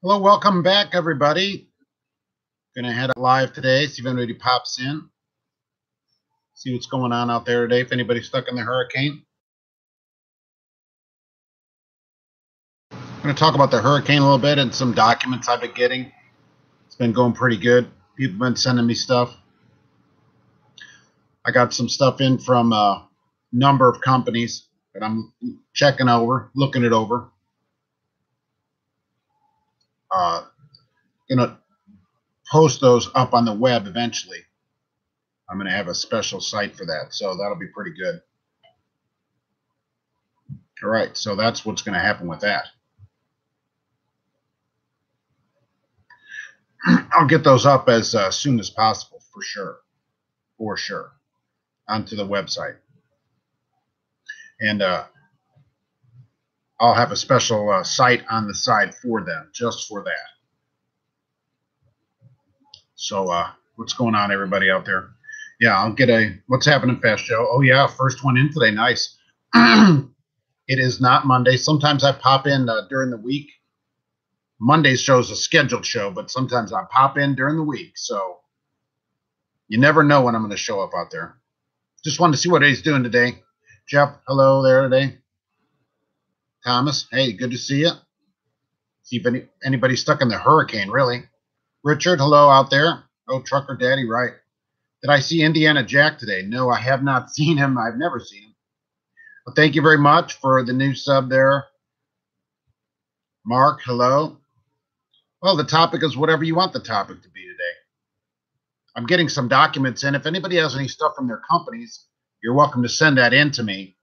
Hello, welcome back, everybody. Gonna head out live today, see if anybody pops in. See what's going on out there today, if anybody's stuck in the hurricane. I'm gonna talk about the hurricane a little bit and some documents I've been getting. It's been going pretty good. People have been sending me stuff. I got some stuff in from a number of companies that I'm checking over, looking it over. Gonna post those up on the web eventually. I'm going to have a special site for that, so that'll be pretty good. All right, so that's what's going to happen with that. I'll get those up as soon as possible, for sure, onto the website. And I'll have a special site on the side for them, just for that. So what's going on, everybody out there? Yeah, I'll get a what's happening fast, Joe. Oh, yeah, first one in today. Nice. It is not Monday. Sometimes I pop in during the week. Monday's show's a scheduled show, but sometimes I pop in during the week. So you never know when I'm going to show up out there. Just wanted to see what he's doing today. Jeff, hello there today. Thomas, hey, good to see you. See if anybody's stuck in the hurricane, really. Richard, hello out there. Oh, Trucker Daddy, right. Did I see Indiana Jack today? No, I have not seen him. I've never seen him. Well, thank you very much for the new sub there. Mark, hello. Well, the topic is whatever you want the topic to be today. I'm getting some documents in. If anybody has any stuff from their companies, you're welcome to send that in to me,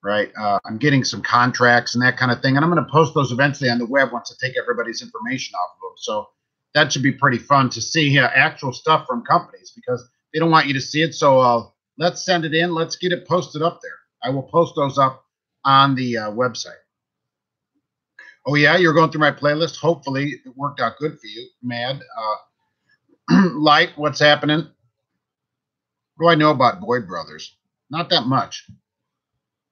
right? I'm getting some contracts and that kind of thing, and I'm going to post those eventually on the web once I take everybody's information off of them. So that should be pretty fun to see actual stuff from companies because they don't want you to see it. So let's send it in. Let's get it posted up there. I will post those up on the website. Oh, yeah, you're going through my playlist. Hopefully it worked out good for you, Mad. Light, what's happening? What do I know about Boyd Brothers? Not that much.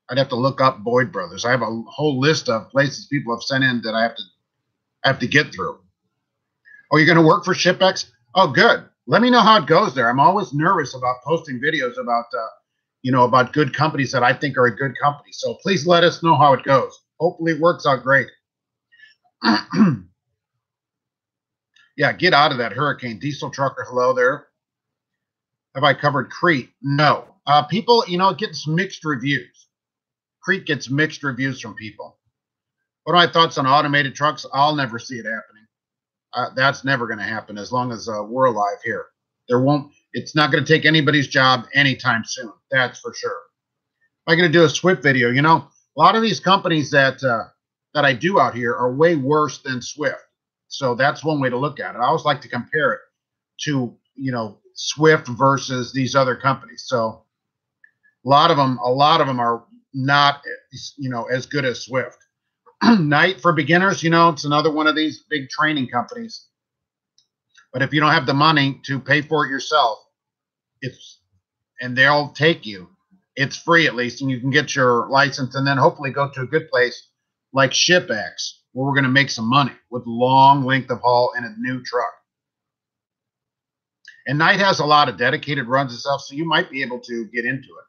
I'd have to look up Boyd Brothers. I have a whole list of places people have sent in that I have to get through. Oh, you're going to work for ShipX? Oh, good. Let me know how it goes there. I'm always nervous about posting videos about, about good companies that I think are a good company. So please let us know how it goes. Hopefully it works out great. Yeah, get out of that hurricane. Diesel Trucker, hello there. Have I covered Crete? No. People, it gets mixed reviews. Crete gets mixed reviews from people. What are my thoughts on automated trucks? I'll never see it happening. That's never going to happen as long as we're alive here. It's not going to take anybody's job anytime soon. That's for sure. If I'm going to do a Swift video, a lot of these companies that I do out here are way worse than Swift. So that's one way to look at it. I always like to compare it to, Swift versus these other companies. So a lot of them are not, as good as Swift. Knight for beginners, it's another one of these big training companies. But if you don't have the money to pay for it yourself, and they'll take you. It's free at least, and you can get your license and then hopefully go to a good place like ShipX, where we're going to make some money with long length of haul and a new truck. And Knight has a lot of dedicated runs and stuff, so you might be able to get into it.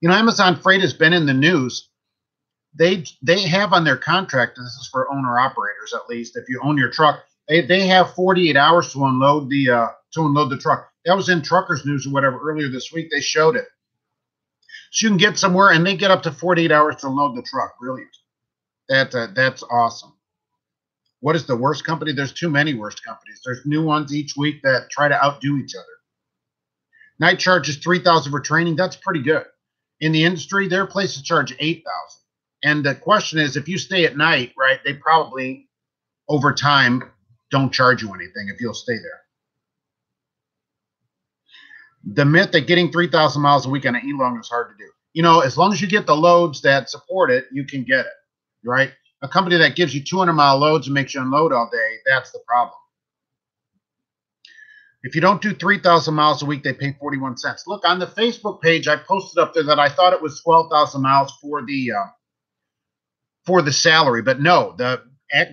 Amazon Freight has been in the news. They have on their contract, and this is for owner-operators at least, if you own your truck, they have 48 hours to unload the truck. That was in Truckers News or whatever earlier this week. They showed it. So you can get somewhere, and they get up to 48 hours to load the truck. Brilliant. That's awesome. What is the worst company? There's too many worst companies. There's new ones each week that try to outdo each other. Knight charges $3,000 for training. That's pretty good. In the industry, there are places charge $8,000. And the question is, if you stay at night, right, they probably, over time, don't charge you anything if you'll stay there. The myth that getting 3,000 miles a week on an e-long is hard to do. As long as you get the loads that support it, you can get it, right? A company that gives you 200-mile loads and makes you unload all day, that's the problem. If you don't do 3,000 miles a week, they pay 41 cents. Look, on the Facebook page, I posted up there that I thought it was 12,000 miles for the salary, but no, the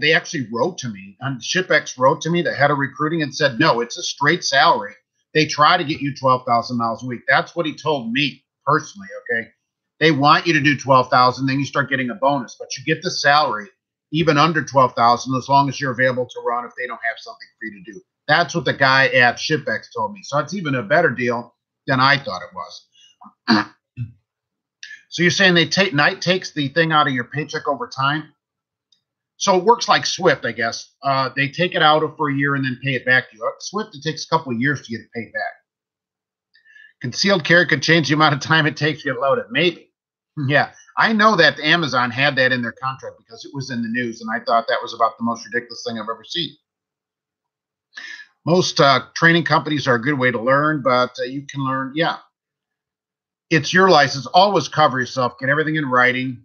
they actually wrote to me, and ShipX wrote to me, the head of recruiting, and said, no, it's a straight salary. They try to get you 12,000 miles a week. That's what he told me personally, okay? They want you to do 12,000, then you start getting a bonus, but you get the salary even under 12,000 as long as you're available to run if they don't have something for you to do. That's what the guy at ShipX told me. So it's even a better deal than I thought it was. So you're saying Night takes the thing out of your paycheck over time? So it works like Swift, I guess. They take it out for a year and then pay it back to you. Swift, it takes a couple of years to get it paid back. Concealed carry could change the amount of time it takes to get loaded. Maybe. Yeah. I know that Amazon had that in their contract because it was in the news, and I thought that was about the most ridiculous thing I've ever seen. Most training companies are a good way to learn, but you can learn, yeah. It's your license. Always cover yourself. Get everything in writing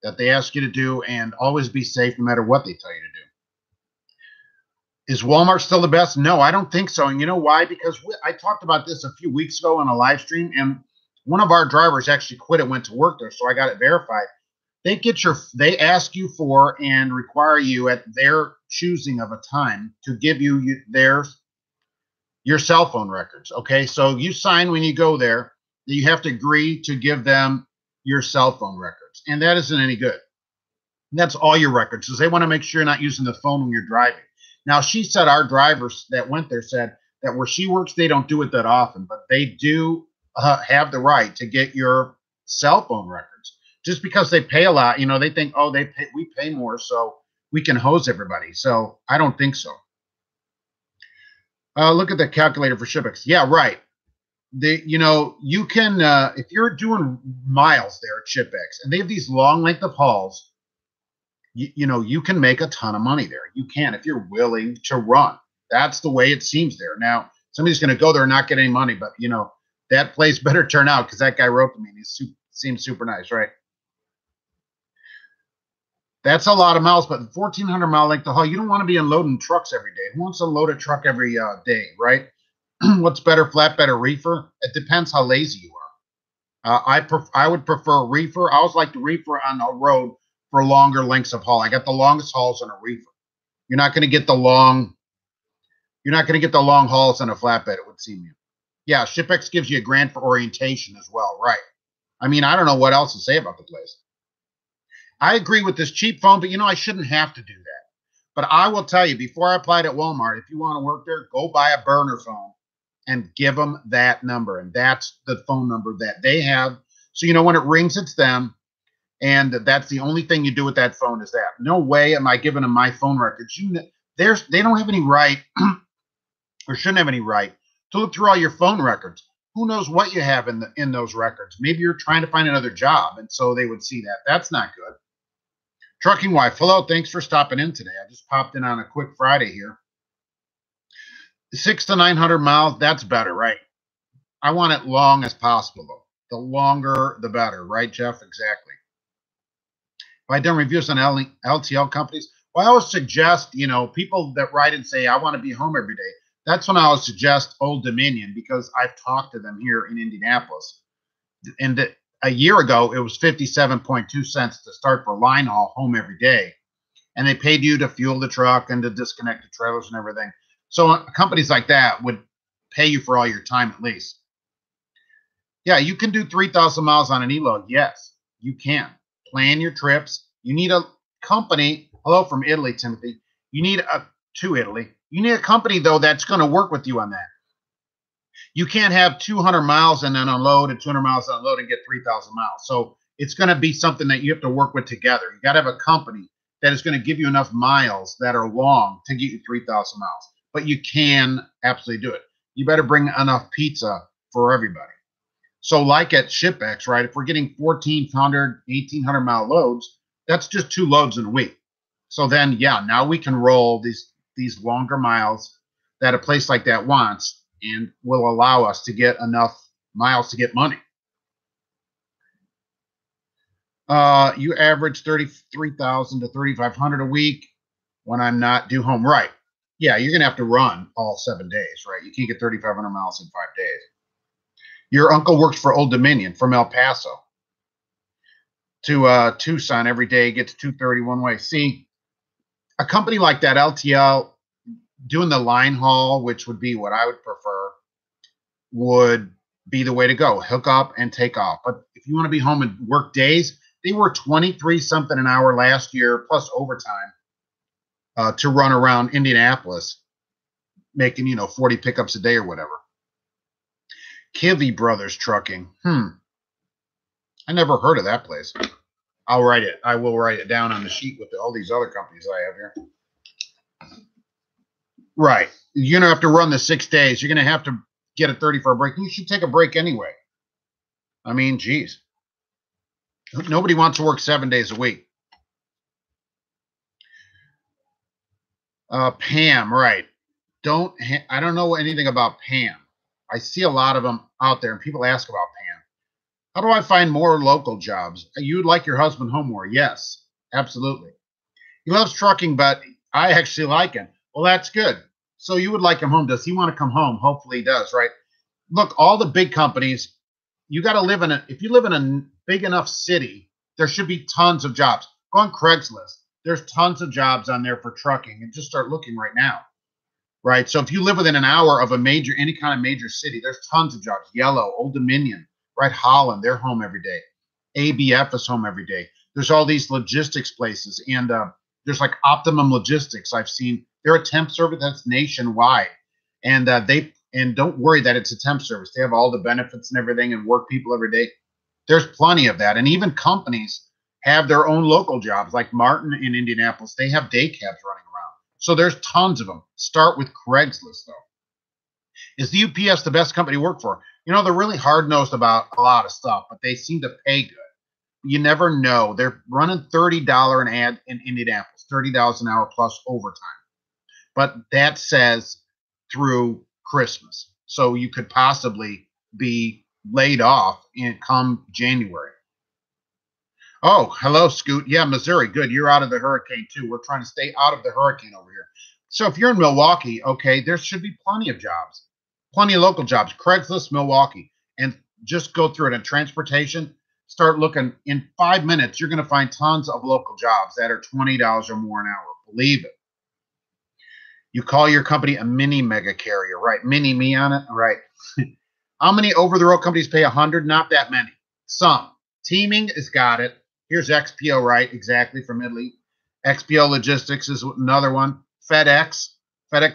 that they ask you to do, and always be safe no matter what they tell you to do. Is Walmart still the best? No, I don't think so. And you know why? Because I talked about this a few weeks ago on a live stream, and one of our drivers actually quit and went to work there, so I got it verified. They ask you for and require you at their choosing of a time to give you your cell phone records. Okay, so you sign when you go there that you have to agree to give them your cell phone records, and that isn't any good. That's all your records, because they want to make sure you're not using the phone when you're driving. Now, she said our drivers that went there said that where she works, they don't do it that often, but they do have the right to get your cell phone records. Just because they pay a lot, they think, oh, we pay more, so we can hose everybody. So I don't think so. Look at the calculator for ShipX. Yeah, right. You can, if you're doing miles there at ShipX, and they have these long length of hauls, you can make a ton of money there. You can, if you're willing to run. That's the way it seems there. Now, somebody's going to go there and not get any money, but that place better turn out, because that guy wrote to me and he seems super nice, right? That's a lot of miles, but 1,400 mile length of haul, you don't want to be unloading trucks every day. Who wants to load a truck every day, right? What's better, flatbed or reefer? It depends how lazy you are. I would prefer reefer. I always like to reefer on a road for longer lengths of haul. I got the longest hauls on a reefer. You're not going to get the long hauls on a flatbed, it would seem. Yeah, ShipX gives you a grant for orientation as well, right? I mean, I don't know what else to say about the place. I agree with this cheap phone, but I shouldn't have to do that. But I will tell you, before I applied at Walmart, if you want to work there, go buy a burner phone and give them that number. And that's the phone number that they have. So, when it rings, it's them. And that's the only thing you do with that phone is that. No way am I giving them my phone records. They don't have any right or shouldn't have any right to look through all your phone records. Who knows what you have in those records? Maybe you're trying to find another job, and so they would see that. That's not good. Trucking Wife, hello. Thanks for stopping in today. I just popped in on a quick Friday here. 600 to 900 miles, that's better, right? I want it long as possible, though. The longer, the better, right, Jeff? Exactly. Have I done reviews on LTL companies? Well, I always suggest, people that write and say, I want to be home every day. That's when I would suggest Old Dominion, because I've talked to them here in Indianapolis. And a year ago, it was 57.2 cents to start for line haul home every day. And they paid you to fuel the truck and to disconnect the trailers and everything. So companies like that would pay you for all your time at least. Yeah, you can do 3,000 miles on an e-load. Yes, you can. Plan your trips. You need a company. Hello from Italy, Timothy. You need to Italy. You need a company, though, that's going to work with you on that. You can't have 200 miles and then unload and 200 miles and unload and get 3,000 miles. So it's going to be something that you have to work with together. You got to have a company that is going to give you enough miles that are long to get you 3,000 miles. But you can absolutely do it. You better bring enough pizza for everybody. So like at ShipX, right, if we're getting 1,400, 1,800 mile loads, that's just 2 loads in a week. So then, yeah, now we can roll these longer miles that a place like that wants and will allow us to get enough miles to get money. You average 33,000 to 3,500 a week when I'm not due home. Right. Yeah, you're going to have to run all 7 days, right? You can't get 3,500 miles in 5 days. Your uncle works for Old Dominion from El Paso to Tucson every day, gets 230 one way. See, A company like that, LTL, doing the line haul, which would be what I would prefer, would be the way to go. Hook up and take off. But if you want to be home and work days, they were 23 something an hour last year, plus overtime, to run around Indianapolis, making 40 pickups a day or whatever. Kivy Brothers Trucking. I never heard of that place. I'll write it. I will write it down on the sheet with all these other companies I have here. Right. You're going to have to run the 6 days. You're going to have to get a 30 for a break. You should take a break anyway. I mean, geez. Nobody wants to work 7 days a week. Pam, right. I don't know anything about Pam. I see a lot of them out there, and people ask about Pam. How do I find more local jobs? You'd like your husband home more? Yes, absolutely. He loves trucking, but I actually like him. Well, that's good. So you would like him home. Does he want to come home? Hopefully he does, right? Look, all the big companies, you got to live in if you live in a big enough city, there should be tons of jobs. Go on Craigslist. There's tons of jobs on there for trucking, and just start looking right now. Right. So if you live within an hour of any kind of major city, there's tons of jobs. Yellow, Old Dominion, right? Holland, they're home every day. ABF is home every day. There's all these logistics places, and there's like Optimum Logistics. I've seen they're a temp service that's nationwide, and don't worry that it's a temp service. They have all the benefits and everything, and work people every day. There's plenty of that, and even companies have their own local jobs, like Martin in Indianapolis. They have day cabs running around. So there's tons of them. Start with Craigslist, though. Is the UPS the best company to work for? They're really hard-nosed about a lot of stuff, but they seem to pay good. You never know. They're running $30 an ad in Indianapolis, $30 an hour plus overtime. But that says through Christmas. So you could possibly be laid off come January. Oh, hello, Scoot. Yeah, Missouri. Good. You're out of the hurricane, too. We're trying to stay out of the hurricane over here. So if you're in Milwaukee, okay, there should be plenty of jobs, plenty of local jobs. Craigslist, Milwaukee, and just go through it. And transportation, start looking. In 5 minutes, you're going to find tons of local jobs that are $20 or more an hour. Believe it. You call your company a mini mega carrier, right? Mini me on it, right? How many over-the-road companies pay 100? Not that many. Some. Teaming has got it. Here's XPO, right? Exactly, from Italy. XPO Logistics is another one. FedEx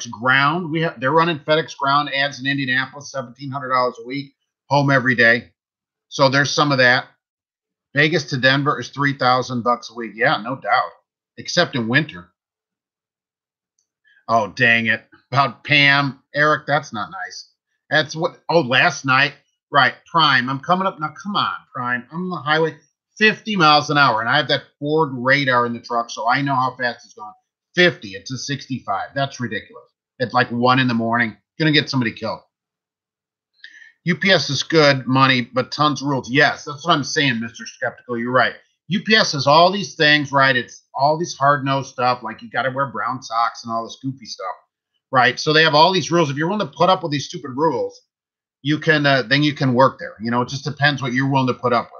Ground. They're running FedEx Ground ads in Indianapolis, $1,700 a week, home every day. So there's some of that. Vegas to Denver is $3,000 a week. Yeah, no doubt, except in winter. Oh, dang it. About Pam, Eric, that's not nice. That's what, last night, right, Prime. I'm coming up, now come on, Prime. I'm on the highway, 50 miles an hour, and I have that Ford radar in the truck, so I know how fast it's going. 50, it's a 65. That's ridiculous. At like 1 in the morning, going to get somebody killed. UPS is good money, but tons of rules. Yes, that's what I'm saying, Mr. Skeptical. You're right. UPS has all these things, right? It's all these hard-nosed stuff, like you got to wear brown socks and all this goofy stuff, right? So they have all these rules. If you're willing to put up with these stupid rules, you can then you can work there. It just depends what you're willing to put up with.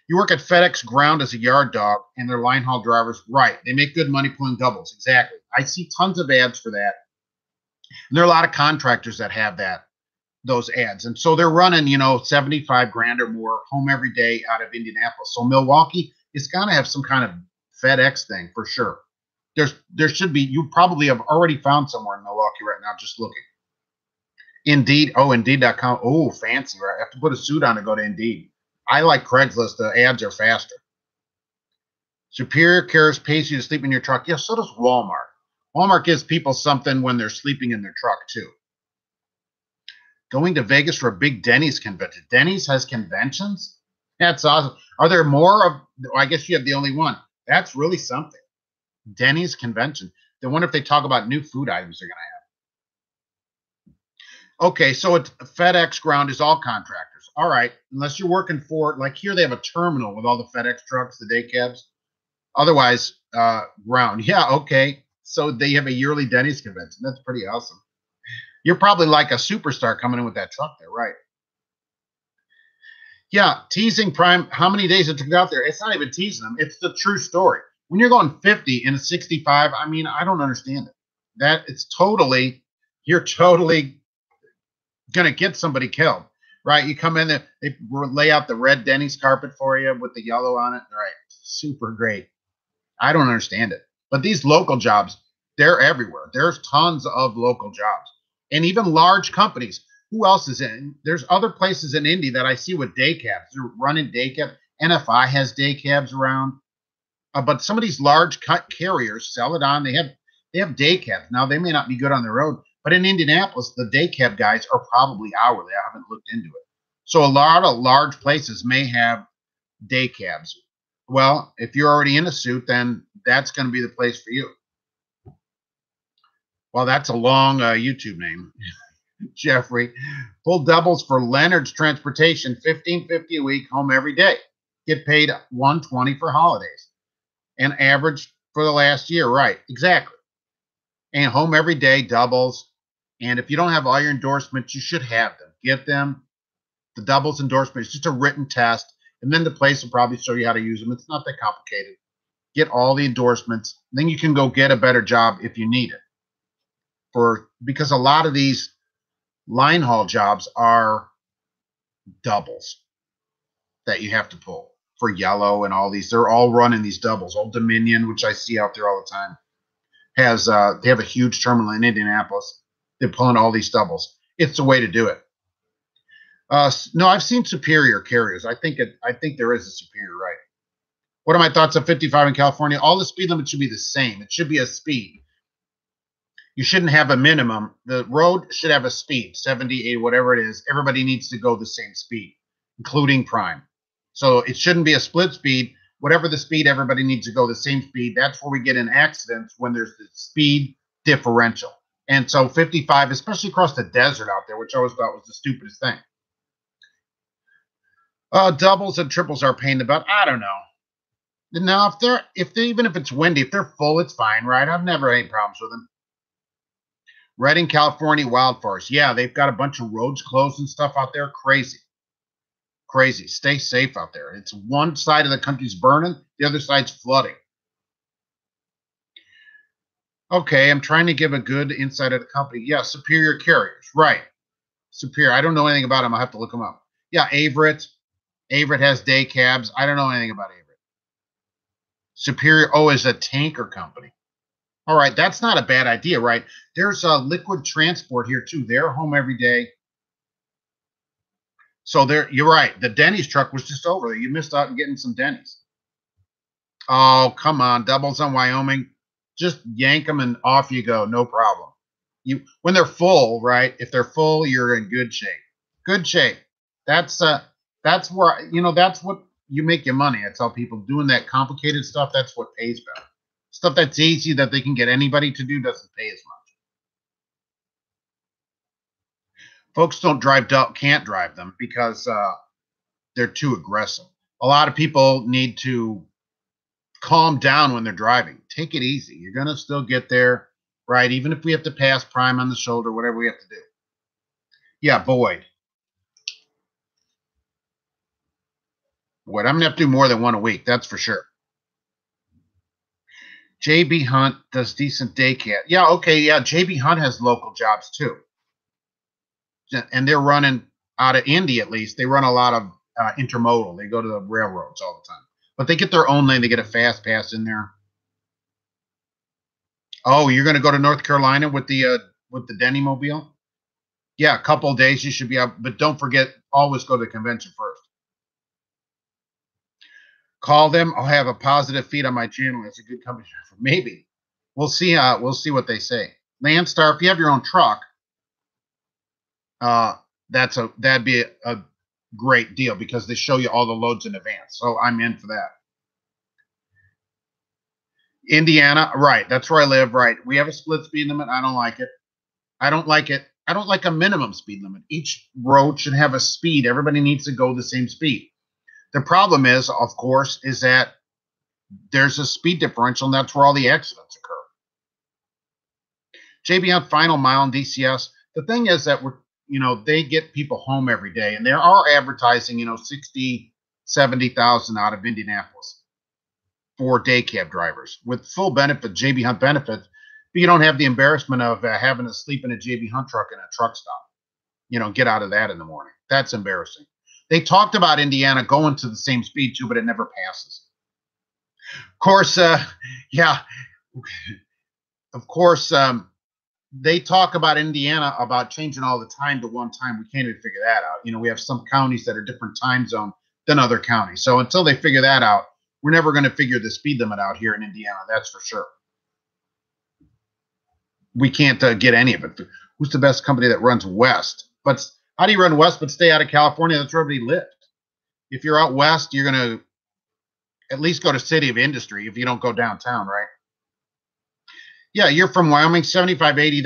You work at FedEx Ground as a yard dog, and their line haul drivers, right? They make good money pulling doubles. Exactly. I see tons of ads for that. And there are a lot of contractors that have those ads. And so they're running, 75 grand or more home every day out of Indianapolis. So Milwaukee is going to have some kind of FedEx thing for sure. There should be, you probably have already found somewhere in Milwaukee right now, just looking. Indeed. Oh, Indeed.com. Oh, fancy, right? I have to put a suit on to go to Indeed. I like Craigslist. The ads are faster. Superior Cares pays you to sleep in your truck. Yeah, so does Walmart. Walmart gives people something when they're sleeping in their truck, too. Going to Vegas for a big Denny's convention. Denny's has conventions? That's awesome. Are there more of, I guess you have the only one. That's really something. Denny's convention. I wonder if they talk about new food items they're going to have. Okay, so FedEx Ground is all contractors. All right, unless you're working for, like here they have a terminal with all the FedEx trucks, the day cabs. Otherwise, Ground. Yeah, okay. So they have a yearly Denny's convention. That's pretty awesome. You're probably like a superstar coming in with that truck there, right? Yeah, teasing Prime. How many days it took out there? It's not even teasing them. It's the true story. When you're going 50 in a 65, I mean, I don't understand it. That it's totally, you're totally gonna get somebody killed, right? You come in there, they lay out the red Denny's carpet for you with the yellow on it, right? Super great. I don't understand it. But these local jobs, they're everywhere. There's tons of local jobs, and even large companies. Who else is in? There's other places in Indy that I see with day cabs. They're running day cab. NFI has day cabs around, but some of these large carriers sell it on. They have day cabs. Now they may not be good on the road, but in Indianapolis, the day cab guys are probably hourly. I haven't looked into it. So a lot of large places may have day cabs. Well, if you're already in a suit, then that's going to be the place for you. Well, that's a long YouTube name. Jeffrey, pull doubles for Leonard's Transportation, $15.50 a week, home every day. Get paid $120 for holidays, and average for the last year. Right, exactly. And home every day, doubles. And if you don't have all your endorsements, you should have them. Get them. The doubles endorsement is just a written test, and then the place will probably show you how to use them. It's not that complicated. Get all the endorsements, then you can go get a better job if you need it. Because a lot of these line haul jobs are doubles that you have to pull for yellow and all these. They're all running these doubles. Old Dominion, which I see out there all the time, has they have a huge terminal in Indianapolis. They're pulling all these doubles. It's the way to do it. No, I've seen superior carriers. I think there is a superior, right? What are my thoughts on 55 in California? All the speed limits should be the same. It should be a speed. You shouldn't have a minimum. The road should have a speed, 70, 80, whatever it is. Everybody needs to go the same speed, including prime. So it shouldn't be a split speed. Whatever the speed, everybody needs to go the same speed. That's where we get in accidents, when there's the speed differential. And so 55, especially across the desert out there, which I always thought was the stupidest thing. Doubles and triples are a pain in the butt. I don't know. Now, even if it's windy, if they're full, it's fine, right? I've never had any problems with them. Redding, California, wildfires. Yeah, they've got a bunch of roads closed and stuff out there. Crazy. Crazy. Stay safe out there. It's one side of the country's burning, the other side's flooding. Okay, I'm trying to give a good insight of the company. Yeah, superior carriers. Right. Superior. I don't know anything about them. I'll have to look them up. Yeah, Averett. Averett has day cabs. I don't know anything about Averett. Superior, is a tanker company. All right, that's not a bad idea, right? There's a liquid transport here too. They're home every day. So you're right. The Denny's truck was just over there. You missed out on getting some Denny's. Oh, come on. Doubles on Wyoming. Just yank them and off you go. No problem. When they're full, right? If they're full, you're in good shape. Good shape. That's where, that's what you make your money. I tell people, doing that complicated stuff, that's what pays better. Stuff that's easy that they can get anybody to do doesn't pay as much. Folks can't drive them because they're too aggressive. A lot of people need to calm down when they're driving. Take it easy. You're going to still get there, right? Even if we have to pass prime on the shoulder, whatever we have to do. Yeah, Boyd. I'm going to have to do more than one a week. That's for sure. JB Hunt does decent day cab. Yeah, okay, yeah. JB Hunt has local jobs too. And they're running out of Indy, at least. They run a lot of intermodal. They go to the railroads all the time. But they get their own lane. They get a fast pass in there. Oh, you're going to go to North Carolina with the Denny mobile? Yeah, a couple of days you should be out. But don't forget, always go to the convention first. Call them. I'll have a positive feed on my channel. It's a good company. Maybe. We'll see what they say. Landstar, if you have your own truck, that'd be a great deal because they show you all the loads in advance. So I'm in for that. Indiana, right. That's where I live, right. We have a split speed limit. I don't like it. I don't like a minimum speed limit. Each road should have a speed. Everybody needs to go the same speed. The problem is, of course, is that there's a speed differential, and that's where all the accidents occur. JB Hunt final mile in DCS. The thing is that they get people home every day, and they are advertising, 60, 70,000 out of Indianapolis. for day cab drivers with full benefit, JB Hunt benefits, but you don't have the embarrassment of having to sleep in a JB Hunt truck in a truck stop. Get out of that in the morning. That's embarrassing. They talked about Indiana going to the same speed too, but it never passes. Of course, yeah, of course, they talk about Indiana about changing all the time to one time. We can't even figure that out. We have some counties that are different time zone than other counties. So until they figure that out, we're never going to figure the speed limit out here in Indiana. That's for sure. We can't get any of it. Who's the best company that runs west? But how do you run west but stay out of California? That's where everybody lives. If you're out west, you're going to at least go to City of Industry if you don't go downtown, right? Yeah, you're from Wyoming, 75-80.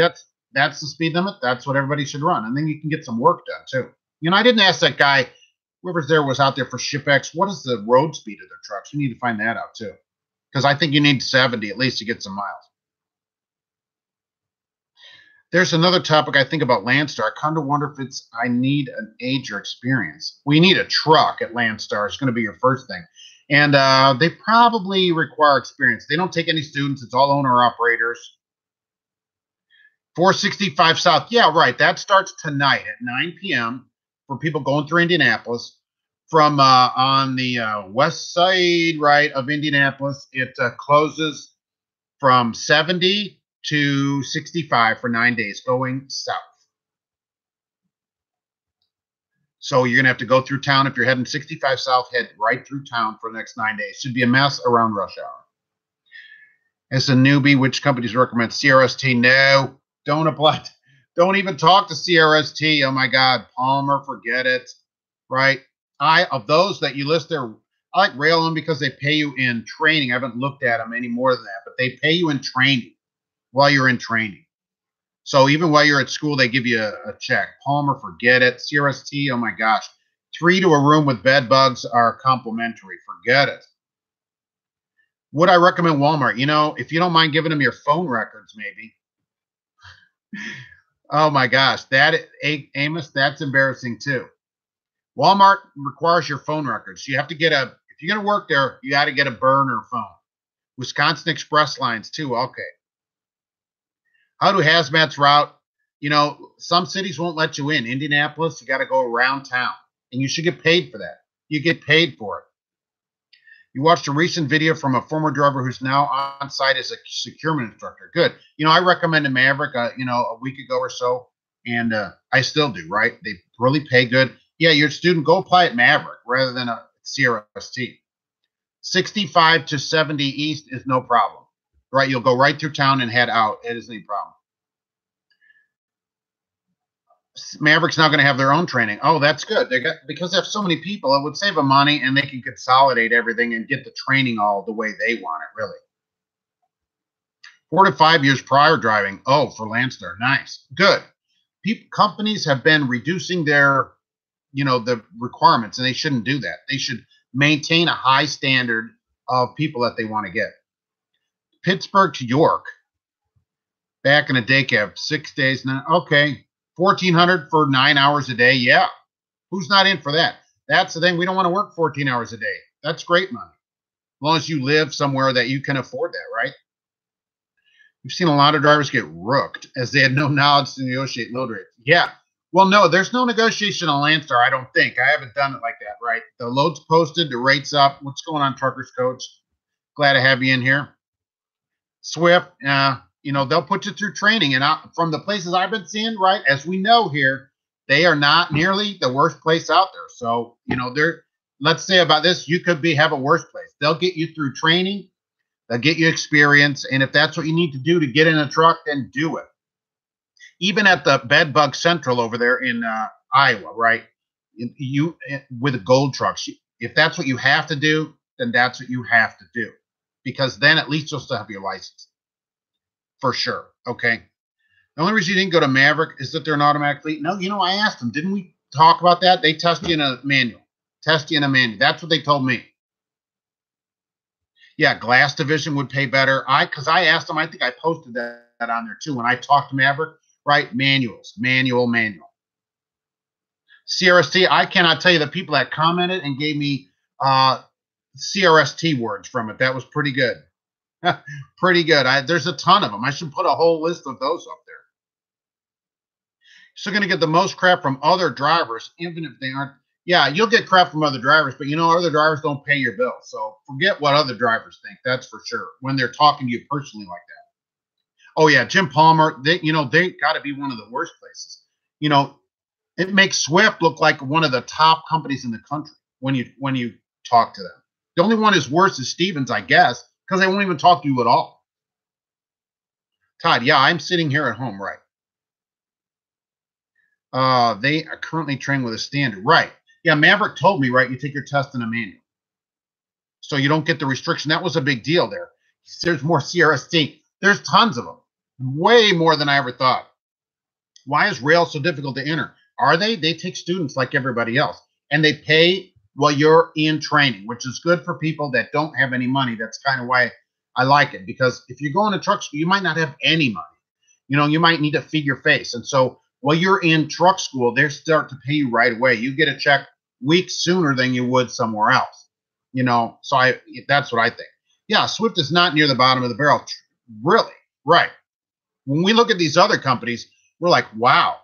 That's the speed limit. That's what everybody should run. And then you can get some work done, too. I didn't ask that guy, whoever's there was out there for ShipX, what is the road speed of their trucks? You need to find that out, too. Because I think you need 70 at least to get some miles. There's another topic I think about Landstar. I kind of wonder if I need an age or experience. We need a truck at Landstar. It's going to be your first thing. And they probably require experience. They don't take any students. It's all owner-operators. 465 South. Yeah, right. That starts tonight at 9 p.m. for people going through Indianapolis. From on the west side, right, of Indianapolis, it closes from 70 to 65 for 9 days going south. So you're going to have to go through town. If you're heading 65 south, head right through town for the next 9 days. Should be a mess around rush hour. As a newbie, which companies recommend? CRST? No, don't apply. Don't even talk to CRST. Oh my God, Palmer, forget it. Right? Of those that you list there, I like Railgun because they pay you in training. I haven't looked at them any more than that, but they pay you in training while you're in training. So even while you're at school, they give you a check. Palmer, forget it. CRST, oh my gosh. 3 to a room with bed bugs are complimentary. Forget it. Would I recommend Walmart? If you don't mind giving them your phone records, maybe. Oh my gosh. Amos, that's embarrassing too. Walmart requires your phone records. You have to get if you're going to work there, you got to get a burner phone. Wisconsin Express lines too. Okay. How do hazmats route? Some cities won't let you in. Indianapolis, you got to go around town, and you should get paid for that. You get paid for it. You watched a recent video from a former driver who's now on site as a securement instructor. Good. I recommended Maverick, a week ago or so, and I still do, right? They really pay good. Yeah, your student, go apply at Maverick rather than a CRST. 65 to 70 east is no problem. Right, you'll go right through town and head out. It isn't any problem. Maverick's now going to have their own training. Oh, that's good. Because they have so many people, it would save them money, and they can consolidate everything and get the training all the way they want it, really. 4 to 5 years prior driving. Oh, for Landstar. Nice. Good. Companies have been reducing their, the requirements, and they shouldn't do that. They should maintain a high standard of people that they want to get. Pittsburgh to York, back in a day cab, 6 days now. Okay, $1,400 for 9 hours a day. Yeah, who's not in for that? That's the thing. We don't want to work 14 hours a day. That's great money, as long as you live somewhere that you can afford that, right? We've seen a lot of drivers get rooked as they had no knowledge to negotiate load rates. Yeah, well, no, there's no negotiation on Landstar. I don't think. I haven't done it like that, right? The load's posted, the rate's up. What's going on, Truckers Coach? Glad to have you in here. Swift, they'll put you through training. And from the places I've been seeing, right, as we know here, they are not nearly the worst place out there. So, let's say about this, you could have a worse place. They'll get you through training. They'll get you experience. And if that's what you need to do to get in a truck, then do it. Even at the Bed Bug Central over there in Iowa, right, with the gold trucks, if that's what you have to do, then that's what you have to do. Because then at least you'll still have your license. For sure. Okay. The only reason you didn't go to Maverick is that they're an automatic fleet. No, I asked them. Didn't we talk about that? They test you in a manual. That's what they told me. Yeah, Glass Division would pay better. Because I asked them, I think I posted that on there too. When I talked to Maverick, right? Manuals. Manual. CRST, I cannot tell you the people that commented and gave me CRST words from it. That was pretty good. Pretty good. There's a ton of them. I should put a whole list of those up there. Still going to get the most crap from other drivers, even if they aren't. Yeah, you'll get crap from other drivers, but other drivers don't pay your bill. So forget what other drivers think. That's for sure. When they're talking to you personally like that. Oh yeah, Jim Palmer. They got to be one of the worst places. It makes Swift look like one of the top companies in the country when you talk to them. The only one is worse is Stevens, I guess, because they won't even talk to you at all. Todd, yeah, I'm sitting here at home, right? They are currently training with a standard, right? Yeah, Maverick told me, right, you take your test in a manual. So you don't get the restriction. That was a big deal there. There's more CRST. There's tons of them. Way more than I ever thought. Why is rail so difficult to enter? Are they? They take students like everybody else. And they pay while you're in training, which is good for people that don't have any money. That's kind of why I like it. Because if you're going to truck school, you might not have any money. You might need to feed your face. And so while you're in truck school, they start to pay you right away. You get a check weeks sooner than you would somewhere else. So that's what I think. Yeah, Swift is not near the bottom of the barrel. Really? Right. When we look at these other companies, we're like, wow,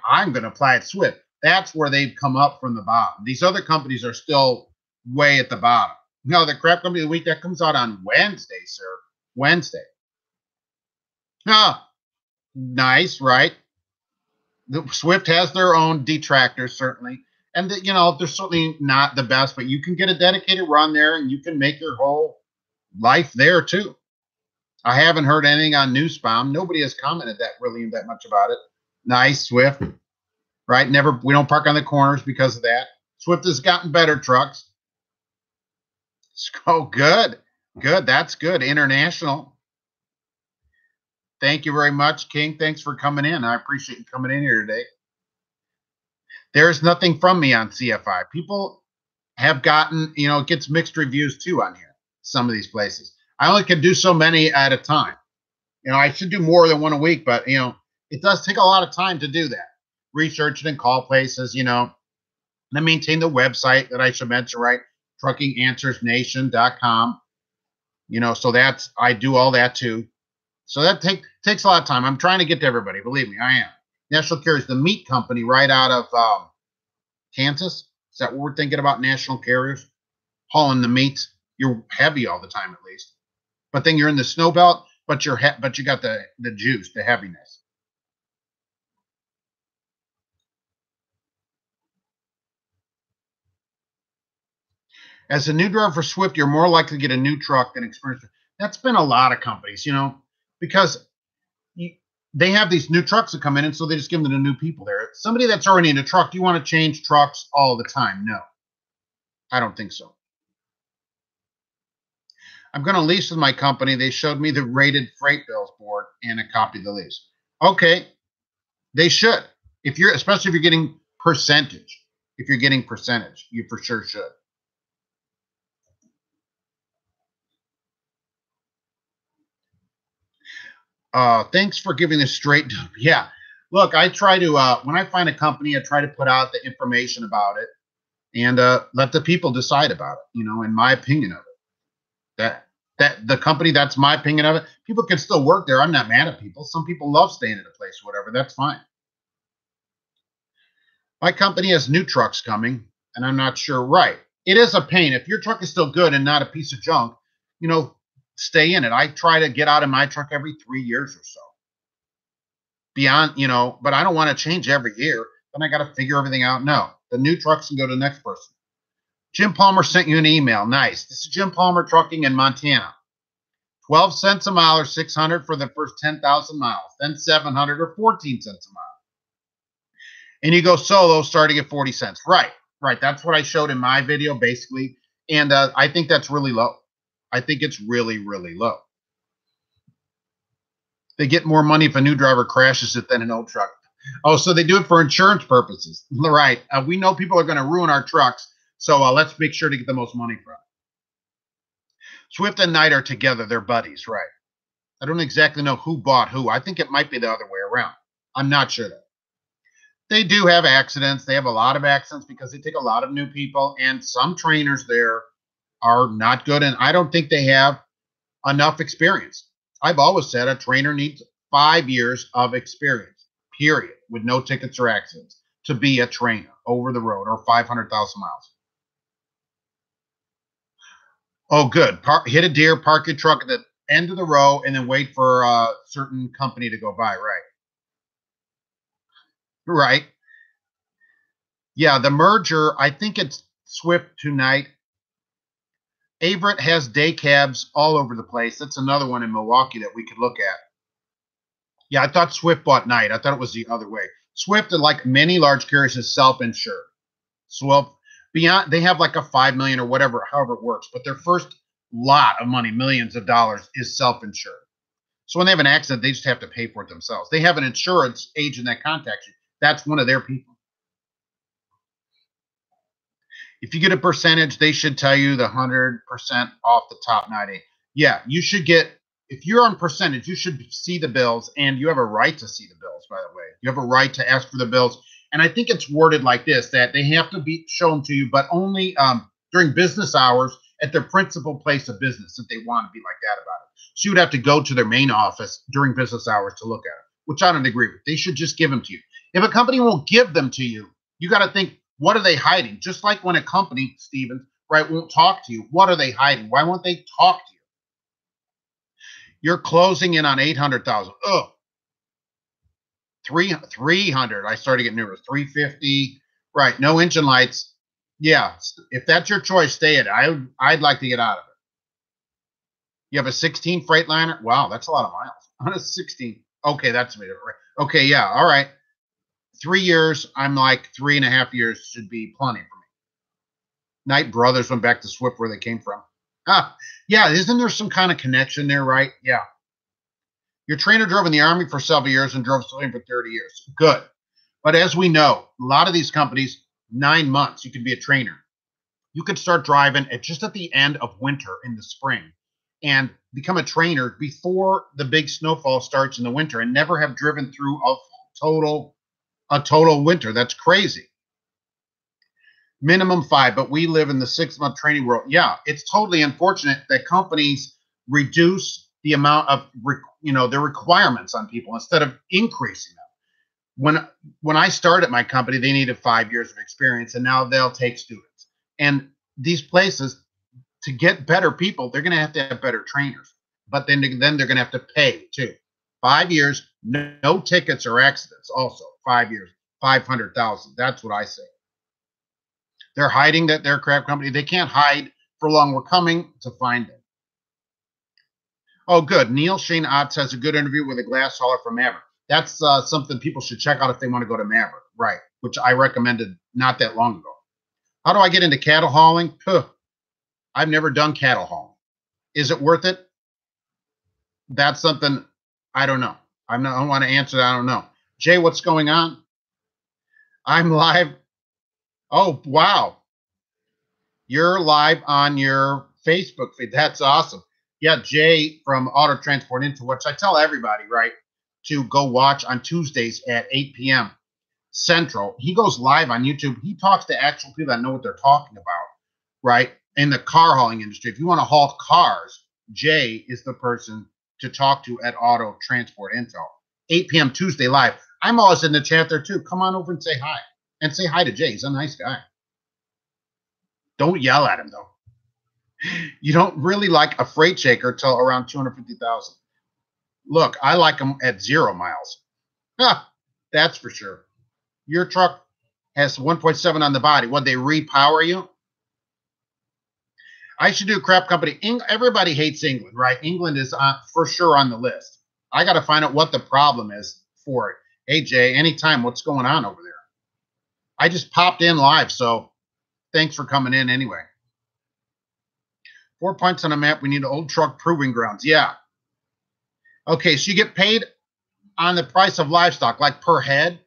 I'm going to apply at Swift. That's where they've come up from the bottom. These other companies are still way at the bottom. The crap company of the week, that comes out on Wednesday, sir. Wednesday. Ah, nice, right? The Swift has their own detractors, certainly. And, they're certainly not the best, but you can get a dedicated run there and you can make your whole life there, too. I haven't heard anything on Newsbound. Nobody has commented that much about it. Nice, Swift. Right? We don't park on the corners because of that. Swift has gotten better trucks. Oh, good. Good. That's good. International. Thank you very much, King. Thanks for coming in. I appreciate you coming in here today. There's nothing from me on CFI. People have gotten, it gets mixed reviews too on here. Some of these places. I only can do so many at a time. I should do more than one a week, but, it does take a lot of time to do that. Research it and call places, and then maintain the website that I should mention, right? truckinganswersnation.com. So I do all that too. So that takes a lot of time. I'm trying to get to everybody. Believe me, I am. National Carriers, the meat company right out of Kansas. Is that what we're thinking about? National Carriers hauling the meats. You're heavy all the time, at least. But then you're in the snow belt, but you got the juice, the heaviness. As a new driver for Swift, you're more likely to get a new truck than experienced. That's been a lot of companies, because they have these new trucks that come in, and so they just give them to new people there. Somebody that's already in a truck, do you want to change trucks all the time? No, I don't think so. I'm going to lease with my company. They showed me the rated freight bills board and a copy of the lease. Okay, they should. Especially if you're getting percentage. If you're getting percentage, you for sure should. Thanks for giving this straight. Yeah. Look, I try to, when I find a company, I try to put out the information about it and let the people decide about it, in my opinion of it. That the company, that's my opinion of it. People can still work there. I'm not mad at people. Some people love staying at a place or whatever. That's fine. My company has new trucks coming, and I'm not sure. Right. It is a pain. If your truck is still good and not a piece of junk, stay in it. I try to get out of my truck every 3 years or so. Beyond, but I don't want to change every year. Then I got to figure everything out. No, the new trucks can go to the next person. Jim Palmer sent you an email. Nice. This is Jim Palmer Trucking in Montana. 12 cents a mile or 600 for the first 10,000 miles, then 700 or 14 cents a mile. And you go solo starting at 40 cents. Right. That's what I showed in my video, basically. And I think that's really low. I think it's really, really low. They get more money if a new driver crashes it than an old truck. Oh, so they do it for insurance purposes. Right. We know people are going to ruin our trucks. So let's make sure to get the most money from it. Swift and Knight are together. They're buddies, right? I don't exactly know who bought who. I think it might be the other way around. I'm not sure, though. They do have accidents. They have a lot of accidents because they take a lot of new people and some trainers there are not good, and I don't think they have enough experience. I've always said a trainer needs 5 years of experience, period, with no tickets or accidents to be a trainer over the road or 500,000 miles. Oh, good. Hit a deer, park your truck at the end of the row, and then wait for a certain company to go by. Right. Right. Yeah. The merger, I think it's Swift tonight. Averett has day cabs all over the place. That's another one in Milwaukee that we could look at. Yeah, I thought Swift bought Knight. I thought it was the other way. Swift, like many large carriers, is self-insured. So beyond, they have like a 5 million or whatever, however it works. But their first lot of money, millions of dollars, is self-insured. So when they have an accident, they just have to pay for it themselves. They have an insurance agent that contacts you. That's one of their people. If you get a percentage, they should tell you the 100% off the top 90. Yeah, you should get, if you're on percentage, you should see the bills, and you have a right to see the bills, by the way. You have a right to ask for the bills. And I think it's worded like this, that they have to be shown to you, but only during business hours at their principal place of business, if they want to be like that about it. So you would have to go to their main office during business hours to look at it, which I don't agree with. They should just give them to you. If a company won't give them to you, you got to think, what are they hiding? Just like when a company, Steven, right, won't talk to you. What are they hiding? Why won't they talk to you? You're closing in on 800,000. Oh, 300. I started getting nervous. 350. Right. No engine lights. Yeah. If that's your choice, stay at it. I'd like to get out of it. You have a 16 Freightliner. Wow, that's a lot of miles. On a 16. Okay, that's me. Okay, yeah. All right. 3 years. I'm like 3.5 years should be plenty for me. Knight Brothers went back to Swift where they came from. Yeah. Isn't there some kind of connection there, right? Yeah. Your trainer drove in the Army for several years and drove civilian for 30 years. Good. But as we know, a lot of these companies, 9 months, you can be a trainer. You could start driving just at the end of winter in the spring and become a trainer before the big snowfall starts in the winter and never have driven through a total winter. That's crazy. Minimum 5, but we live in the 6-month training world. Yeah, it's totally unfortunate that companies reduce the amount of their requirements on people instead of increasing them. When I started my company, they needed 5 years of experience, and now they'll take students. And these places, to get better people, they're going to have better trainers. But then they're going to have to pay too. 5 years, no tickets or accidents. Also, 5 years, 500,000. That's what I say. They're hiding that they're a crap company. They can't hide for long. We're coming to find them. Oh, good. Neil Shane Otts has a good interview with a glass hauler from Maverick. That's something people should check out if they want to go to Maverick, right? Which I recommended not that long ago. How do I get into cattle hauling? I've never done cattle hauling. Is it worth it? That's something I don't know. I don't want to answer that. I don't know. Jay, what's going on? I'm live. Oh, wow. You're live on your Facebook feed. That's awesome. Yeah, Jay from Auto Transport Info, which I tell everybody, right, to go watch on Tuesdays at 8 p.m. Central. He goes live on YouTube. He talks to actual people that know what they're talking about, right, in the car hauling industry. If you want to haul cars, Jay is the person to talk to at Auto Transport Info. 8 p.m. Tuesday live. I'm always in the chat there, too. Come on over and say hi. And say hi to Jay. He's a nice guy. Don't yell at him, though. You don't really like a freight shaker till around 250,000. Look, I like them at 0 miles. That's for sure. Your truck has 1.7 on the body. Would they repower you? I should do a crap company. Everybody hates England, right? England is for sure on the list. I got to find out what the problem is for it. Hey, Jay, anytime, what's going on over there? I just popped in live, so thanks for coming in anyway. 4 points on a map. We need old truck proving grounds. Yeah. Okay, so you get paid on the price of livestock, like per head.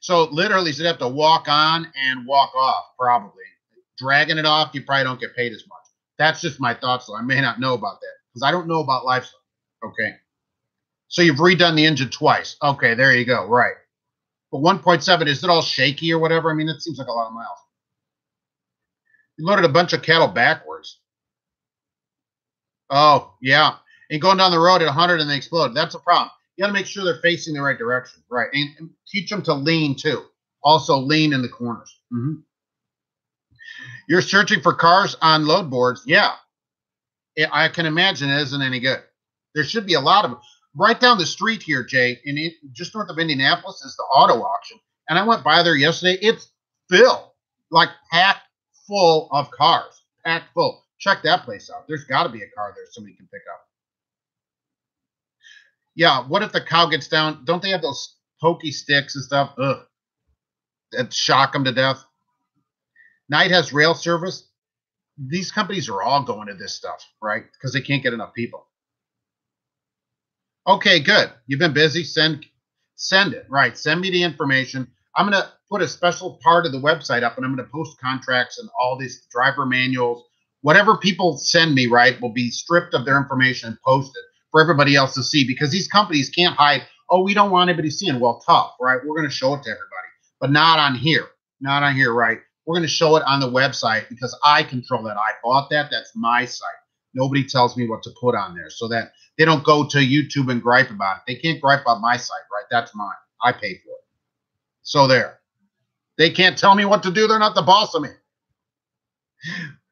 So literally, you'd have to walk on and walk off, probably. Dragging it off, you probably don't get paid as much. That's just my thoughts, though. I may not know about that because I don't know about livestock. Okay. So you've redone the engine twice. Okay, there you go. Right. But 1.7, is it all shaky or whatever? I mean, it seems like a lot of miles. You loaded a bunch of cattle backwards. Oh, yeah. And going down the road at 100 and they explode. That's a problem. You got to make sure they're facing the right direction. Right. And teach them to lean too. Also lean in the corners. You're searching for cars on load boards. Yeah. I can imagine it isn't any good. There should be a lot of them. Right down the street here, Jay, just north of Indianapolis is the auto auction. And I went by there yesterday. It's filled, like packed full of cars. Packed full. Check that place out. There's got to be a car there somebody can pick up. Yeah, what if the cow gets down? Don't they have those pokey sticks and stuff? Ugh. That shock them to death. Knight has rail service. These companies are all going to this stuff, right? Because they can't get enough people. Okay, good. You've been busy. Send it. Right. Send me the information. I'm going to put a special part of the website up, and I'm going to post contracts and all these driver manuals. Whatever people send me, right, will be stripped of their information and posted for everybody else to see, because these companies can't hide, oh, we don't want anybody seeing. Well, tough, right? We're going to show it to everybody, but not on here. Not on here, right? We're going to show it on the website because I control that. I bought that. That's my site. Nobody tells me what to put on there, so that they don't go to YouTube and gripe about it. They can't gripe about my site, right? That's mine. I pay for it. So there. They can't tell me what to do. They're not the boss of me.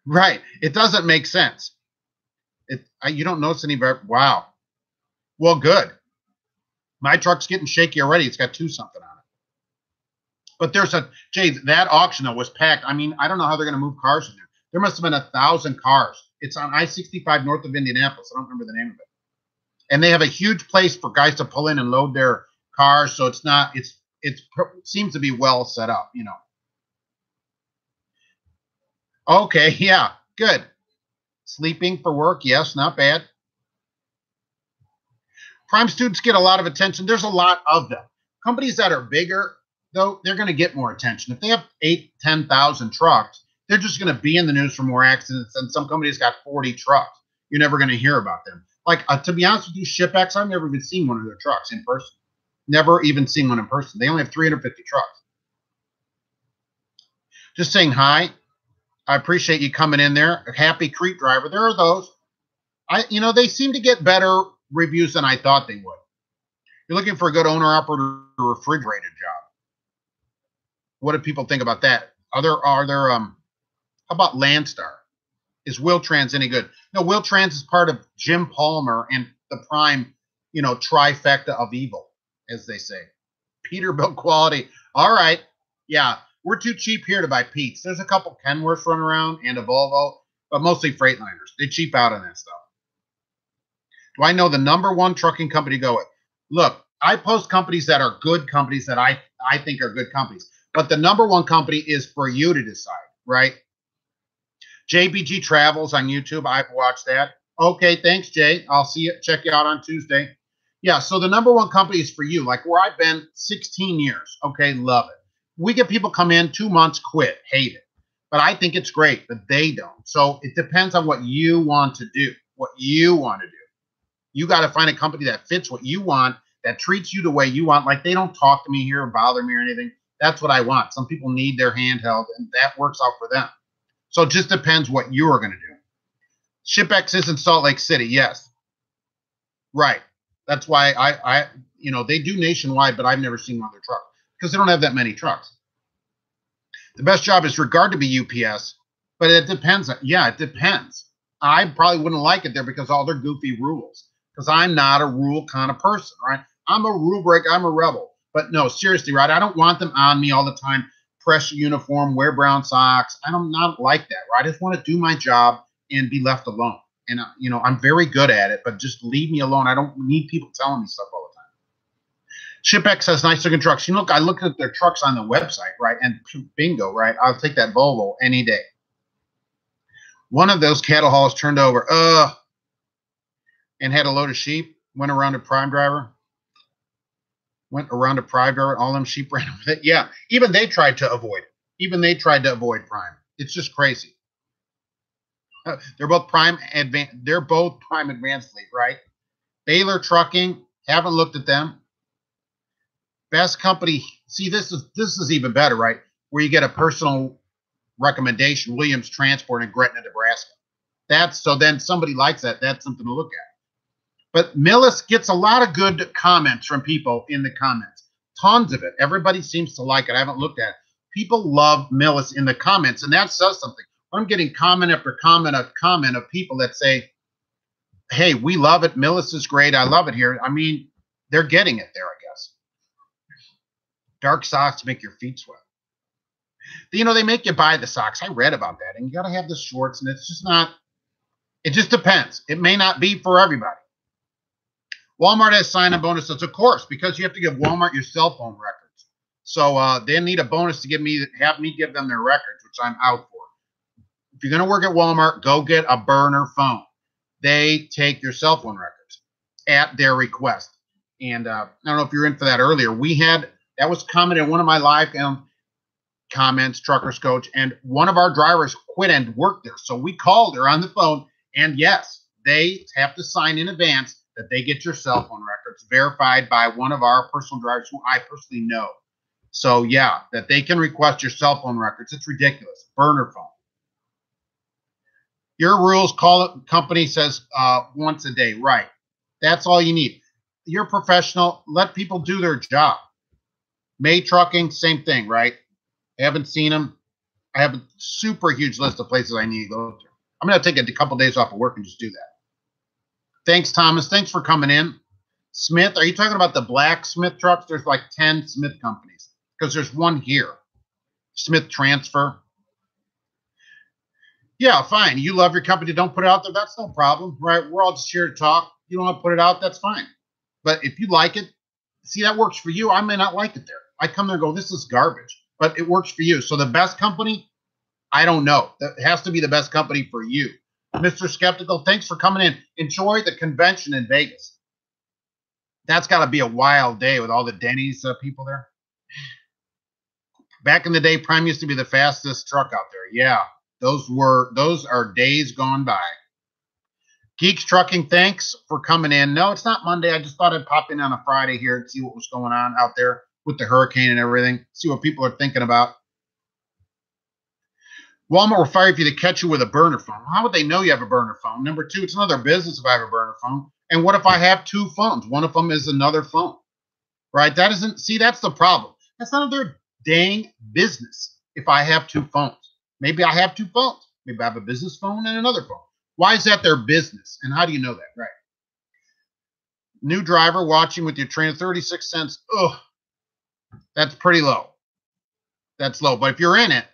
Right. It doesn't make sense. You don't notice any. Wow. Well, good. My truck's getting shaky already. It's got 2 something on it. But there's Jay, that auction though was packed. I mean, I don't know how they're going to move cars in there. There must have been 1,000 cars. It's on I-65 north of Indianapolis. I don't remember the name of it. And they have a huge place for guys to pull in and load their cars. So it's not, it seems to be well set up, you know. Okay. Yeah. Good. Sleeping for work. Yes. Not bad. Prime students get a lot of attention. There's a lot of them. Companies that are bigger, though, they're going to get more attention. If they have 8,000, 10,000 trucks, they're just going to be in the news for more accidents. And some companies got 40 trucks. You're never going to hear about them. Like, to be honest with you, ShipX, I've never even seen one of their trucks in person. Never even seen one in person. They only have 350 trucks. Just saying hi. I appreciate you coming in there. A happy Crete driver. There are those. They seem to get better reviews than I thought they would. You're looking for a good owner-operator refrigerated job. What do people think about that? How about Landstar? Is Wiltrans any good? No, Wiltrans is part of Jim Palmer and the Prime, trifecta of evil, as they say. Peterbilt quality. All right. Yeah, we're too cheap here to buy Pete's. There's a couple Kenworths running around and a Volvo, but mostly Freightliners. They cheap out on that stuff. Do I know the number one trucking company to go with? Look, I post companies that are good companies that I think are good companies. But the number one company is for you to decide, right? JBG Travels on YouTube. I've watched that. Okay, thanks, Jay. I'll see you. Check you out on Tuesday. Yeah, so the number one company is for you. Like where I've been 16 years. Okay, love it. We get people come in 2 months, quit, hate it. But I think it's great, but they don't. So it depends on what you want to do. What you want to do. You got to find a company that fits what you want, that treats you the way you want. Like they don't talk to me here or bother me or anything. That's what I want. Some people need their handheld, and that works out for them. So it just depends what you're going to do. ShipX is in Salt Lake City. Yes. Right. That's why they do nationwide, but I've never seen one of their trucks because they don't have that many trucks. The best job is regard to be UPS, but it depends. Yeah, it depends. I probably wouldn't like it there because all their goofy rules, because I'm not a rule kind of person, right? I'm a rule breaker. I'm a rebel. But no, seriously, right? I don't want them on me all the time. Press uniform, wear brown socks. I'm not like that, right? I just want to do my job and be left alone. And, I'm very good at it, but just leave me alone. I don't need people telling me stuff all the time. ShipX has nice looking trucks. I looked at their trucks on the website, right? And bingo, right? I'll take that Volvo any day. One of those cattle hauls turned over, and had a load of sheep, went around a Prime driver. All them sheep ran with it. Yeah, even they tried to avoid it. Even they tried to avoid Prime. It's just crazy. They're both Prime Advanced Fleet, right? Baylor Trucking, haven't looked at them. Best company. See, this is even better, right? Where you get a personal recommendation, Williams Transport in Gretna, Nebraska. So then somebody likes that. That's something to look at. But Millis gets a lot of good comments from people in the comments. Tons of it. Everybody seems to like it. I haven't looked at it. People love Millis in the comments, and that says something. I'm getting comment after comment of people that say, hey, we love it. Millis is great. I love it here. I mean, they're getting it there, I guess. Dark socks make your feet sweat. You know, they make you buy the socks. I read about that. And you got to have the shorts, and it's just not, it just depends. It may not be for everybody. Walmart has sign-on bonuses, of course, because you have to give Walmart your cell phone records. So they need a bonus to have me give them their records, which I'm out for. If you're going to work at Walmart, go get a burner phone. They take your cell phone records at their request. And I don't know if you're in for that earlier. That was commented in one of my live comments, Truckers Coach, and one of our drivers quit and worked there. So we called her on the phone, and yes, they have to sign in advance that they get your cell phone records verified by one of our personal drivers who I personally know. So yeah, that they can request your cell phone records. It's ridiculous. Burner phone. Your rules, call it, company says once a day. Right. That's all you need. You're professional. Let people do their job. May Trucking, same thing, right? I haven't seen them. I have a super huge list of places I need to go to. I'm going to take a couple days off of work and just do that. Thanks, Thomas. Thanks for coming in. Smith, are you talking about the black Smith trucks? There's like 10 Smith companies because there's one here. Smith Transfer. Yeah, fine. You love your company. Don't put it out there. That's no problem, right? We're all just here to talk. You don't want to put it out. That's fine. But if you like it, see, that works for you. I may not like it there. I come there and go, this is garbage. But it works for you. So the best company, I don't know. That has to be the best company for you. Mr. Skeptical, thanks for coming in. Enjoy the convention in Vegas. That's got to be a wild day with all the Denny's people there. Back in the day, Prime used to be the fastest truck out there. Yeah, those are days gone by. Geeks Trucking, thanks for coming in. No, it's not Monday. I just thought I'd pop in on a Friday here and see what was going on out there with the hurricane and everything. See what people are thinking about. Walmart will fire you to catch you with a burner phone. How would they know you have a burner phone? Number two, it's none of their business if I have a burner phone. And what if I have two phones? One of them is another phone, right? That's the problem. That's none of their dang business if I have two phones. Maybe I have two phones. Maybe I have a business phone and another phone. Why is that their business? And how do you know that? Right. New driver watching with your trainer, 36 cents. Ugh, that's pretty low. That's low. But if you're in it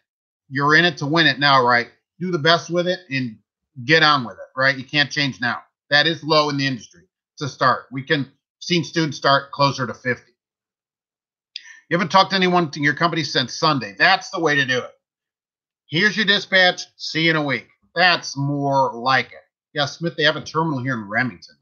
to win it now, right? Do the best with it and get on with it, right? You can't change now. That is low in the industry to start. Seen students start closer to 50. You haven't talked to anyone in your company since Sunday. That's the way to do it. Here's your dispatch. See you in a week. That's more like it. Yeah, Smith, they have a terminal here in Remington.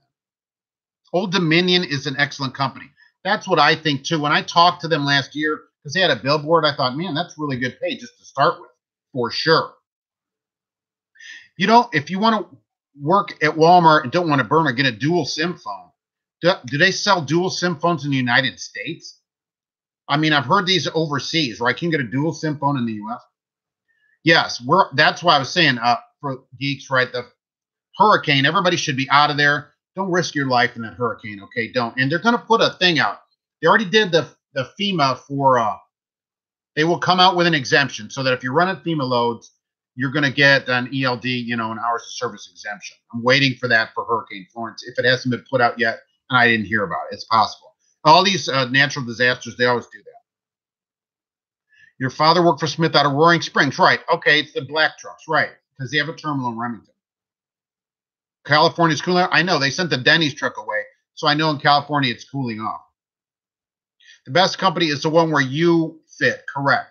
Old Dominion is an excellent company. That's what I think, too. When I talked to them last year, because they had a billboard, I thought, man, that's really good pay just to start with, for sure. If you want to work at Walmart and don't want to burn or get a dual SIM phone, do they sell dual SIM phones in the United States? I mean, I've heard these overseas, right? Can you get a dual SIM phone in the U.S.? Yes, that's why I was saying for geeks, right? The hurricane, everybody should be out of there. Don't risk your life in that hurricane, okay? Don't. And they're going to put a thing out. They already did the FEMA for, they will come out with an exemption so that if you're running FEMA loads, you're going to get an ELD, an hours of service exemption. I'm waiting for that for Hurricane Florence. If it hasn't been put out yet and I didn't hear about it, it's possible. All these natural disasters, they always do that. Your father worked for Smith out of Roaring Springs. Right. Okay, it's the black trucks. Right, because they have a terminal in Remington. California's cooling. I know. They sent the Denny's truck away, so I know in California it's cooling off. The best company is the one where you fit. Correct.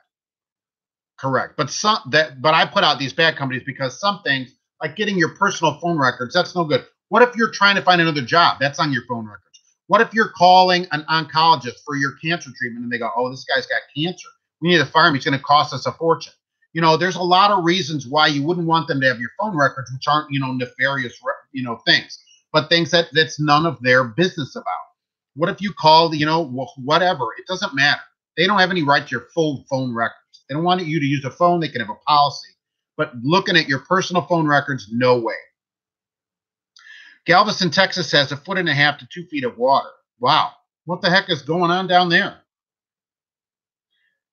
But I put out these bad companies because some things, like getting your personal phone records, that's no good. What if you're trying to find another job? That's on your phone records. What if you're calling an oncologist for your cancer treatment and they go, oh, this guy's got cancer. We need to fire him. He's going to cost us a fortune. There's a lot of reasons why you wouldn't want them to have your phone records, which aren't, nefarious, things, but things that's none of their business about. What if you called, whatever? It doesn't matter. They don't have any right to your full phone records. They don't want you to use a phone. They can have a policy. But looking at your personal phone records, no way. Galveston, Texas has 1.5 to 2 feet of water. Wow. What the heck is going on down there?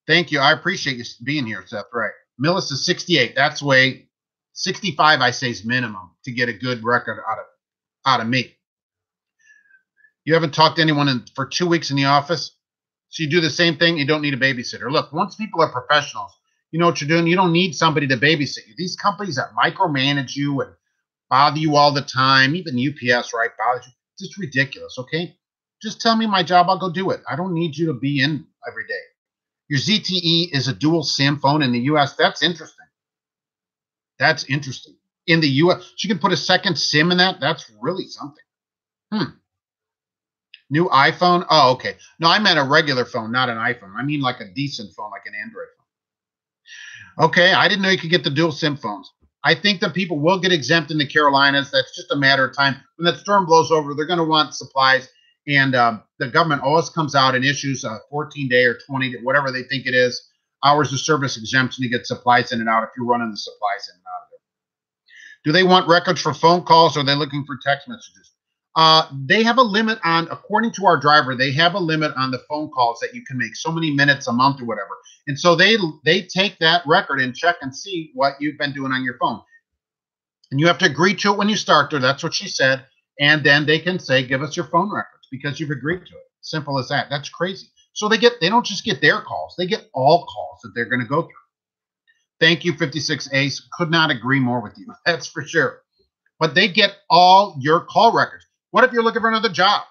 Thank you. I appreciate you being here, Seth. Right. Millis is 68. That's way 65, I say, is minimum to get a good record out of me. You haven't talked to anyone for 2 weeks in the office, so you do the same thing. You don't need a babysitter. Look, once people are professionals, you know what you're doing. You don't need somebody to babysit you. These companies that micromanage you and bother you all the time, even UPS, right, bothers you. It's just ridiculous, okay? Just tell me my job. I'll go do it. I don't need you to be in every day. Your ZTE is a dual SIM phone in the U.S. That's interesting. That's interesting. In the U.S., you can put a second SIM in that. That's really something. New iPhone? Oh, okay. No, I meant a regular phone, not an iPhone. I mean like a decent phone, like an Android phone. Okay, I didn't know you could get the dual SIM phones. I think that people will get exempt in the Carolinas. That's just a matter of time. When that storm blows over, they're going to want supplies. And the government always comes out and issues a 14-day or 20, whatever they think it is, hours of service exemption to get supplies in and out if you're running the supplies in and out of there. Do they want records for phone calls, or are they looking for text messages? They have a limit on, according to our driver, they have a limit on the phone calls that you can make, so many minutes a month or whatever. And so they take that record and check and see what you've been doing on your phone. And you have to agree to it when you start there. That's what she said. And then they can say, give us your phone records because you've agreed to it. Simple as that. That's crazy. So they don't just get their calls. They get all calls that they're going to go through. Thank you, 56 Ace. Could not agree more with you. That's for sure. But they get all your call records. What if you're looking for another job?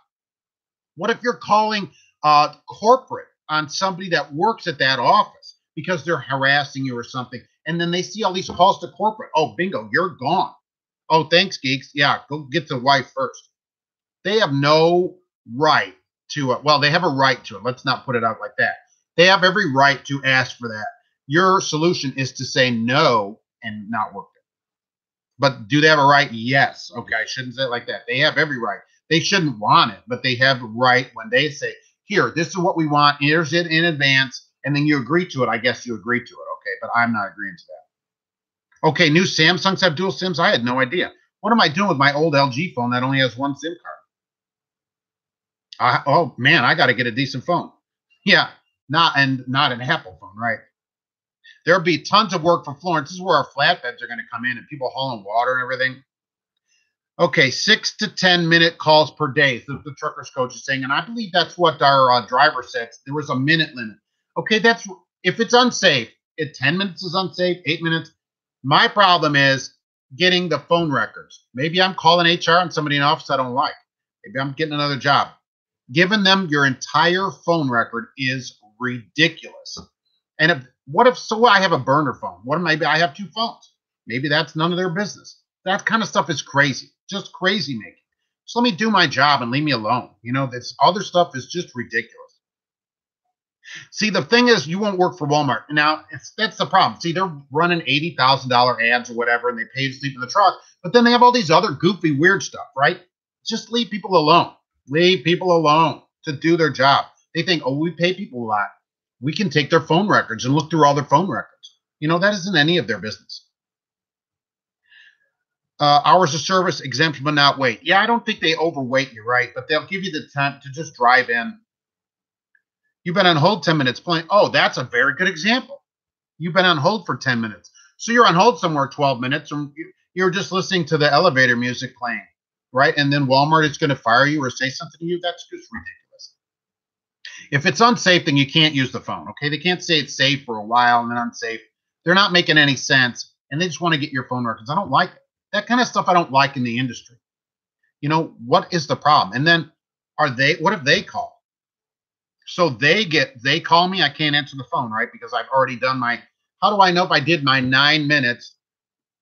What if you're calling corporate on somebody that works at that office because they're harassing you or something, and then they see all these calls to corporate? Oh, bingo, you're gone. Oh, thanks, geeks. Yeah, go get the wife first. They have no right to it. Well, they have a right to it. Let's not put it out like that. They have every right to ask for that. Your solution is to say no and not work there. But do they have a right? Yes. Okay, I shouldn't say it like that. They have every right. They shouldn't want it, but they have the right when they say, here, this is what we want. Here's it in advance. And then you agree to it. I guess you agree to it. Okay, but I'm not agreeing to that. Okay, new Samsungs have dual SIMs. I had no idea. What am I doing with my old LG phone that only has one SIM card? Oh, man, I got to get a decent phone. Yeah, not an Apple phone, right? There'll be tons of work for Florence. This is where our flatbeds are going to come in and people hauling water and everything. Okay, 6 to 10-minute calls per day. So the truckers coach is saying, and I believe that's what our driver said. There was a minute limit. Okay, that's if it's unsafe. If 10 minutes is unsafe, 8 minutes. My problem is getting the phone records. Maybe I'm calling HR and somebody in office I don't like. Maybe I'm getting another job. Giving them your entire phone record is ridiculous. And what if I have a burner phone? Maybe I have two phones. Maybe that's none of their business. That kind of stuff is crazy. Just crazy making. Just let me do my job and leave me alone. You know, this other stuff is just ridiculous. See, the thing is, you won't work for Walmart. Now, that's the problem. See, they're running $80,000 ads or whatever, and they pay you to sleep in the truck. But then they have all these other goofy, weird stuff, right? Just leave people alone. Leave people alone to do their job. They think, oh, we pay people a lot. We can take their phone records and look through all their phone records. You know, that isn't any of their business. Hours of service, exempt but not wait. Yeah, I don't think they overweight you, right? But they'll give you the time to just drive in. You've been on hold 10 minutes playing. Oh, that's a very good example. You've been on hold for 10 minutes. So you're on hold somewhere 12 minutes, and you're just listening to the elevator music playing, right? And then Walmart is going to fire you or say something to you. That's just ridiculous. If it's unsafe, then you can't use the phone, okay? They can't say it's safe for a while and then unsafe. They're not making any sense, and they just want to get your phone records. I don't like it. That kind of stuff I don't like in the industry. You know, what is the problem? And then what if they call? So they call me, I can't answer the phone, right? Because I've already done how do I know if I did my 9 minutes,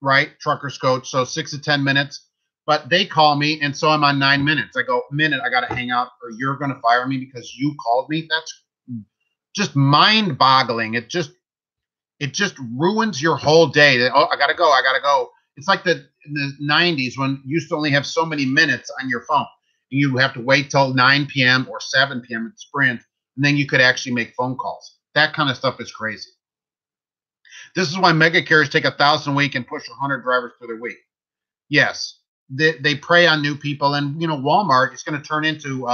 right? Truckers coach, so 6 to 10 minutes. But they call me, and so I'm on 9 minutes. I go, minute, I got to hang out, or you're going to fire me because you called me. That's just mind-boggling. It just ruins your whole day. Oh, I got to go. It's like in the 90s when you used to only have so many minutes on your phone. And you have to wait till 9 p.m. or 7 p.m. at Sprint, and then you could actually make phone calls. That kind of stuff is crazy. This is why mega carriers take 1,000 a week and push 100 drivers through their week. Yes, they prey on new people, and Walmart is going to turn into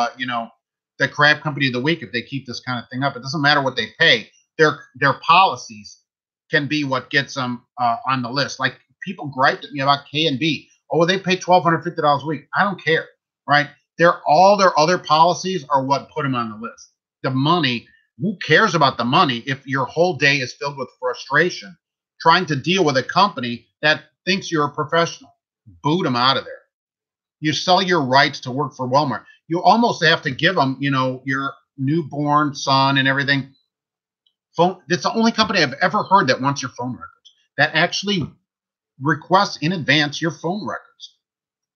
the crab company of the week if they keep this kind of thing up. It doesn't matter what they pay; their policies can be what gets them on the list. Like people gripe at me about K and B. Oh, they pay $1,250 a week. I don't care, right? All their other policies are what put them on the list. The money. Who cares about the money if your whole day is filled with frustration trying to deal with a company that thinks you're a professional? Boot them out of there. You sell your rights to work for Walmart. You almost have to give them, your newborn son and everything. It's the only company I've ever heard that wants your phone records, that actually requests in advance your phone records.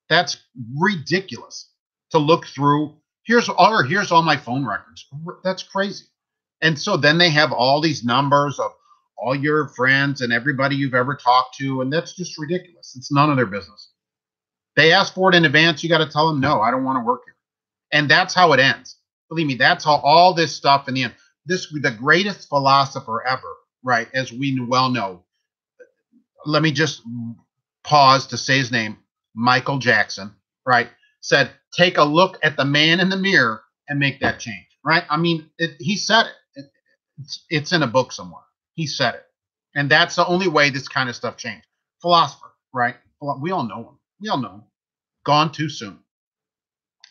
That's ridiculous to look through. Here's all my phone records. That's crazy. And so then they have all these numbers of all your friends and everybody you've ever talked to, and that's just ridiculous. It's none of their business. They ask for it in advance. You got to tell them, no, I don't want to work here. And that's how it ends. Believe me, that's how all this stuff in the end. The greatest philosopher ever, right, as we well know. Let me just pause to say his name, Michael Jackson, right, said, take a look at the man in the mirror and make that change, right? I mean, he said it. It's in a book somewhere. He said it. And that's the only way this kind of stuff changed. Philosopher, right? We all know him. We all know him. Gone too soon.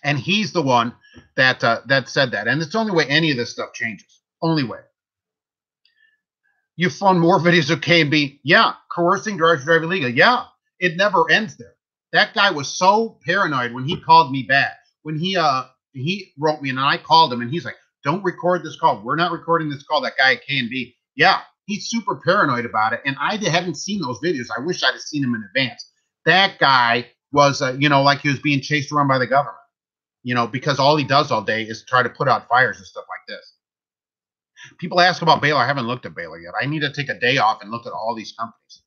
And he's the one that said that. And it's the only way any of this stuff changes. Only way. You found more videos of K and B. Yeah. Coercing drivers to drive illegally. Yeah. It never ends there. That guy was so paranoid when he called me back. When he wrote me and I called him and he's like, don't record this call. We're not recording this call. That guy at K and B. Yeah. He's super paranoid about it. And I haven't seen those videos. I wish I'd have seen them in advance. That guy was, like he was being chased around by the government, because all he does all day is try to put out fires and stuff like this. People ask about Baylor. I haven't looked at Baylor yet. I need to take a day off and look at all these companies.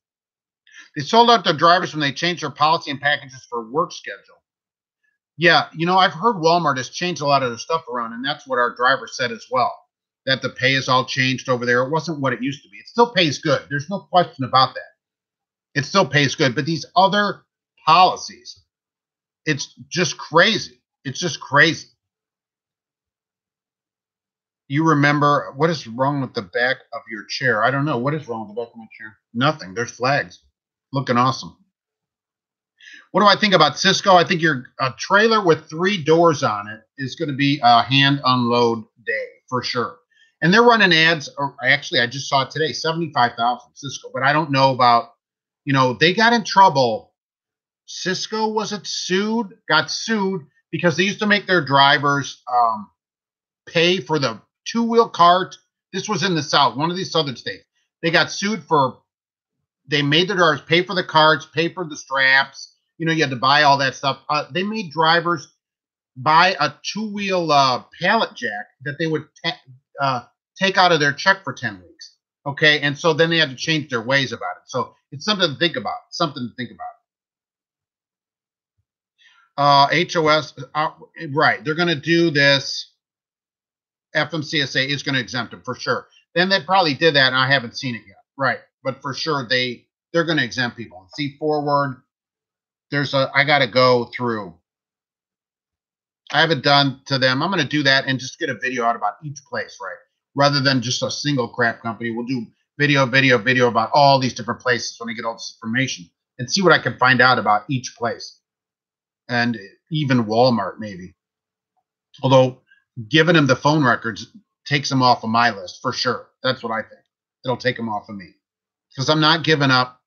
They sold out their drivers when they changed their policy and packages for work schedule. Yeah, I've heard Walmart has changed a lot of their stuff around, and that's what our driver said as well, that the pay is all changed over there. It wasn't what it used to be. It still pays good. There's no question about that. It still pays good. But these other policies, it's just crazy. It's just crazy. You remember, what is wrong with the back of your chair? I don't know. What is wrong with the back of my chair? Nothing. There's flags. Looking awesome. What do I think about Cisco? I think your trailer with 3 doors on it is going to be a hand unload day for sure. And they're running ads. Or actually, I just saw it today, 75,000 Cisco. But I don't know about, they got in trouble. Cisco got sued because they used to make their drivers pay for the 2-wheel cart. This was in the South, one of these southern states. They got sued they made the drivers pay for the carts, pay for the straps. You had to buy all that stuff. They made drivers buy a 2-wheel pallet jack that they would take out of their check for 10 weeks. Okay. And so then they had to change their ways about it. So it's something to think about. HOS, right. They're going to do this. FMCSA is going to exempt them for sure. Then they probably did that, and I haven't seen it yet. Right. But for sure, they're going to exempt people. And see forward, I got to go through. I haven't done to them. I'm going to do that and just get a video out about each place, right? Rather than just a single crap company. We'll do video about all these different places when I get all this information and see what I can find out about each place. And even Walmart, maybe. Although giving them the phone records takes them off of my list for sure. That's what I think. It'll take them off of me because I'm not giving up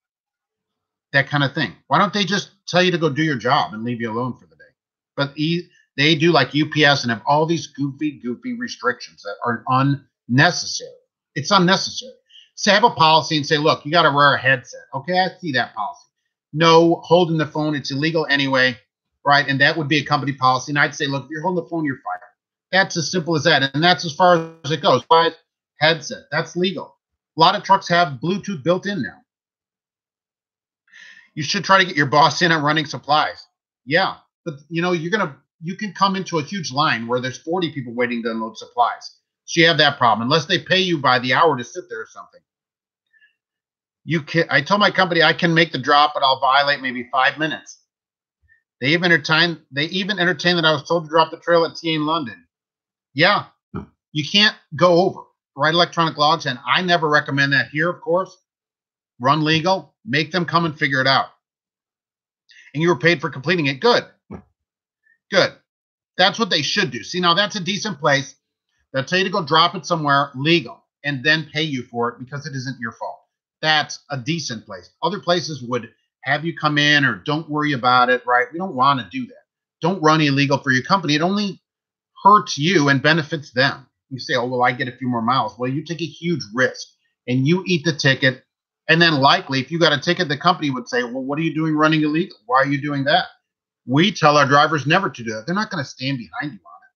that kind of thing. Why don't they just tell you to go do your job and leave you alone for the day? But they do like UPS and have all these goofy restrictions that are unnecessary. It's unnecessary. So have a policy and say, look, you got to wear a headset. Okay, I see that policy. No, holding the phone, it's illegal anyway, right? And that would be a company policy. And I'd say, look, if you're holding the phone, you're fired. That's as simple as that. And that's as far as it goes. But headset, that's legal. A lot of trucks have Bluetooth built in now. You should try to get your boss in on running supplies. Yeah, but you can come into a huge line where there's 40 people waiting to unload supplies. So you have that problem, unless they pay you by the hour to sit there or something. I told my company I can make the drop, but I'll violate maybe 5 minutes. They even entertained that I was told to drop the trail at TA in London. Yeah, you can't go over. Write electronic logs, and I never recommend that here, of course. Run legal, make them come and figure it out. And you were paid for completing it. Good. Good. That's what they should do. See, now that's a decent place. They'll tell you to go drop it somewhere legal and then pay you for it because it isn't your fault. That's a decent place. Other places would have you come in or don't worry about it, right? We don't want to do that. Don't run illegal for your company. It only hurts you and benefits them. You say, oh, well, I get a few more miles. Well, you take a huge risk and you eat the ticket. And then likely, if you got a ticket, the company would say, well, what are you doing running illegal? Why are you doing that? We tell our drivers never to do that. They're not going to stand behind you on it.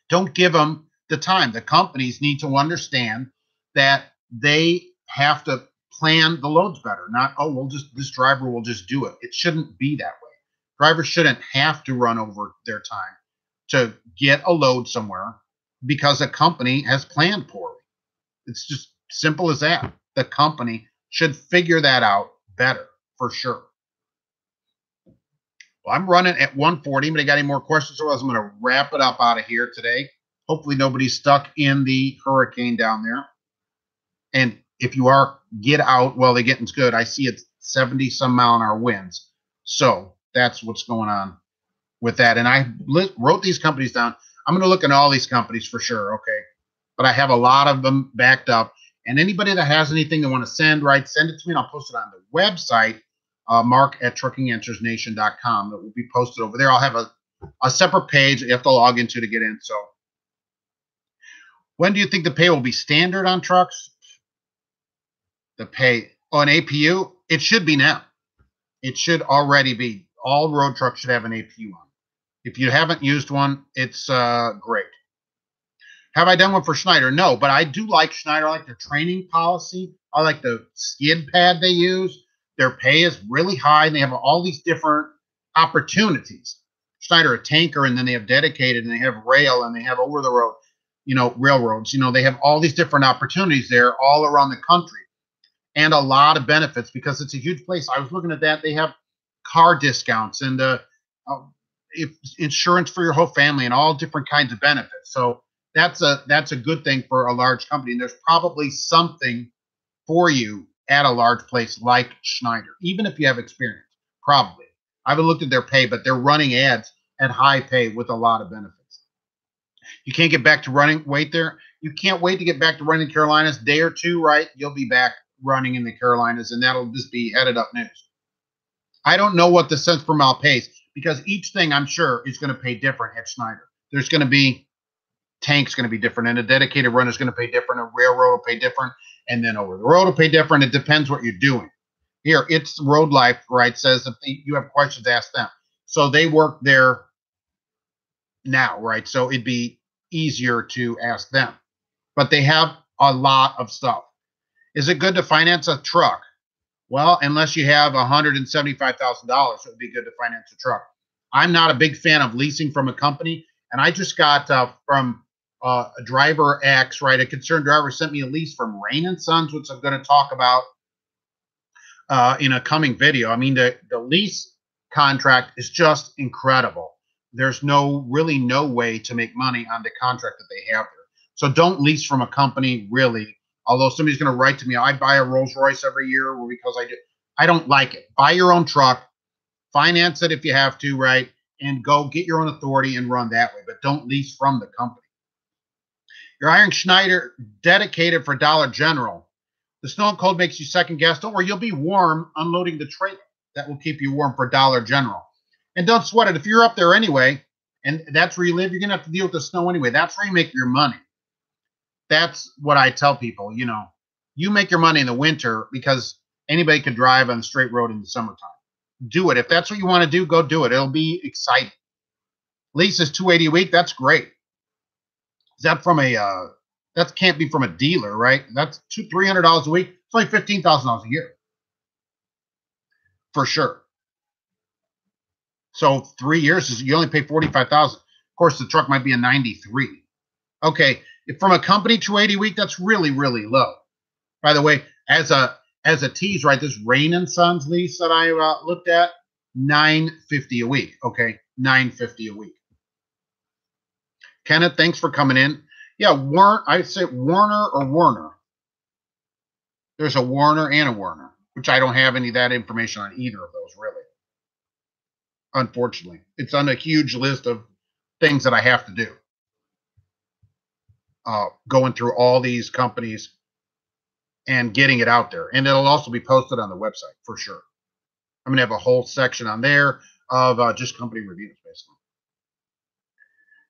Don't give them the time. The companies need to understand that they have to plan the loads better. Not, oh, this driver will just do it. It shouldn't be that way. Drivers shouldn't have to run over their time to get a load somewhere because a company has planned poorly. It's just simple as that. The company should figure that out better for sure. Well, I'm running at 140. But I got any more questions? Otherwise, I'm going to wrap it up out of here today. Hopefully, nobody's stuck in the hurricane down there. And if you are, get out while the getting's good. I see it's 70 some mile an hour winds. So that's what's going on with that. And I wrote these companies down. I'm going to look at all these companies for sure. Okay. But I have a lot of them backed up. And anybody that has anything they want to send, right, send it to me and I'll post it on the website, mark@truckinganswersnation.com. That will be posted over there. I'll have a separate page you have to log into to get in. So when do you think the pay will be standard on trucks? The pay on APU, it should be now. It should already be. All road trucks should have an APU on. If you haven't used one, it's great. Have I done one for Schneider? No, but I do like Schneider. I like their training policy. I like the skid pad they use. Their pay is really high, and they have all these different opportunities. Schneider, a tanker, and then they have dedicated, and they have rail, and they have over the road, railroads. They have all these different opportunities there all around the country, and a lot of benefits because it's a huge place. I was looking at that. They have car discounts and insurance for your whole family and all different kinds of benefits. So that's a good thing for a large company. And there's probably something for you at a large place like Schneider, even if you have experience. Probably. I haven't looked at their pay, but they're running ads at high pay with a lot of benefits. You can't get back to wait there. You can't wait to get back to running the Carolinas. Day or two, right? You'll be back running in the Carolinas, and that'll just be headed up news. I don't know what the cents per mile pays because each thing I'm sure is going to pay different at Schneider. There's going to be tank's going to be different, and a dedicated run is going to pay different. A railroad will pay different, and then over the road will pay different. It depends what you're doing. Here, it's Road Life, right? Says if you have questions, ask them. So they work there now, right? So it'd be easier to ask them. But they have a lot of stuff. Is it good to finance a truck? Well, unless you have $175,000, it would be good to finance a truck. I'm not a big fan of leasing from a company, and I just got from a driver X, right? A concerned driver sent me a lease from Rain & Sons, which I'm going to talk about in a coming video. I mean, the lease contract is just incredible. There's really no way to make money on the contract that they have there. So don't lease from a company, really. Although somebody's going to write to me, I buy a Rolls Royce every year because I do. I don't like it. Buy your own truck, finance it if you have to, right? And go get your own authority and run that way. But don't lease from the company. You're hiring Schneider dedicated for Dollar General. The snow and cold makes you second guess. Don't worry, you'll be warm unloading the trailer. That will keep you warm for Dollar General. And don't sweat it. If you're up there anyway, and that's where you live, you're going to have to deal with the snow anyway. That's where you make your money. That's what I tell people, you make your money in the winter because anybody could drive on the straight road in the summertime. Do it. If that's what you want to do, go do it. It'll be exciting. Lease is $280 a week. That's great. Is that from that can't be from a dealer, right? That's $300 a week. It's like $15,000 a year. For sure. So 3 years, you only pay $45,000. Of course, the truck might be a 93. Okay. If from a company, $280 a week, that's really, really low. By the way, as as a tease, right? This Rain and Sons lease that I looked at, $950 a week. Okay, $950 a week. Kenneth, thanks for coming in. Yeah, I'd say Warner or Warner. There's a Warner and a Warner, which I don't have any of that information on either of those, really. Unfortunately, it's on a huge list of things that I have to do. Going through all these companies and getting it out there. And it'll also be posted on the website for sure. I'm going to have a whole section on there of just company reviews, basically.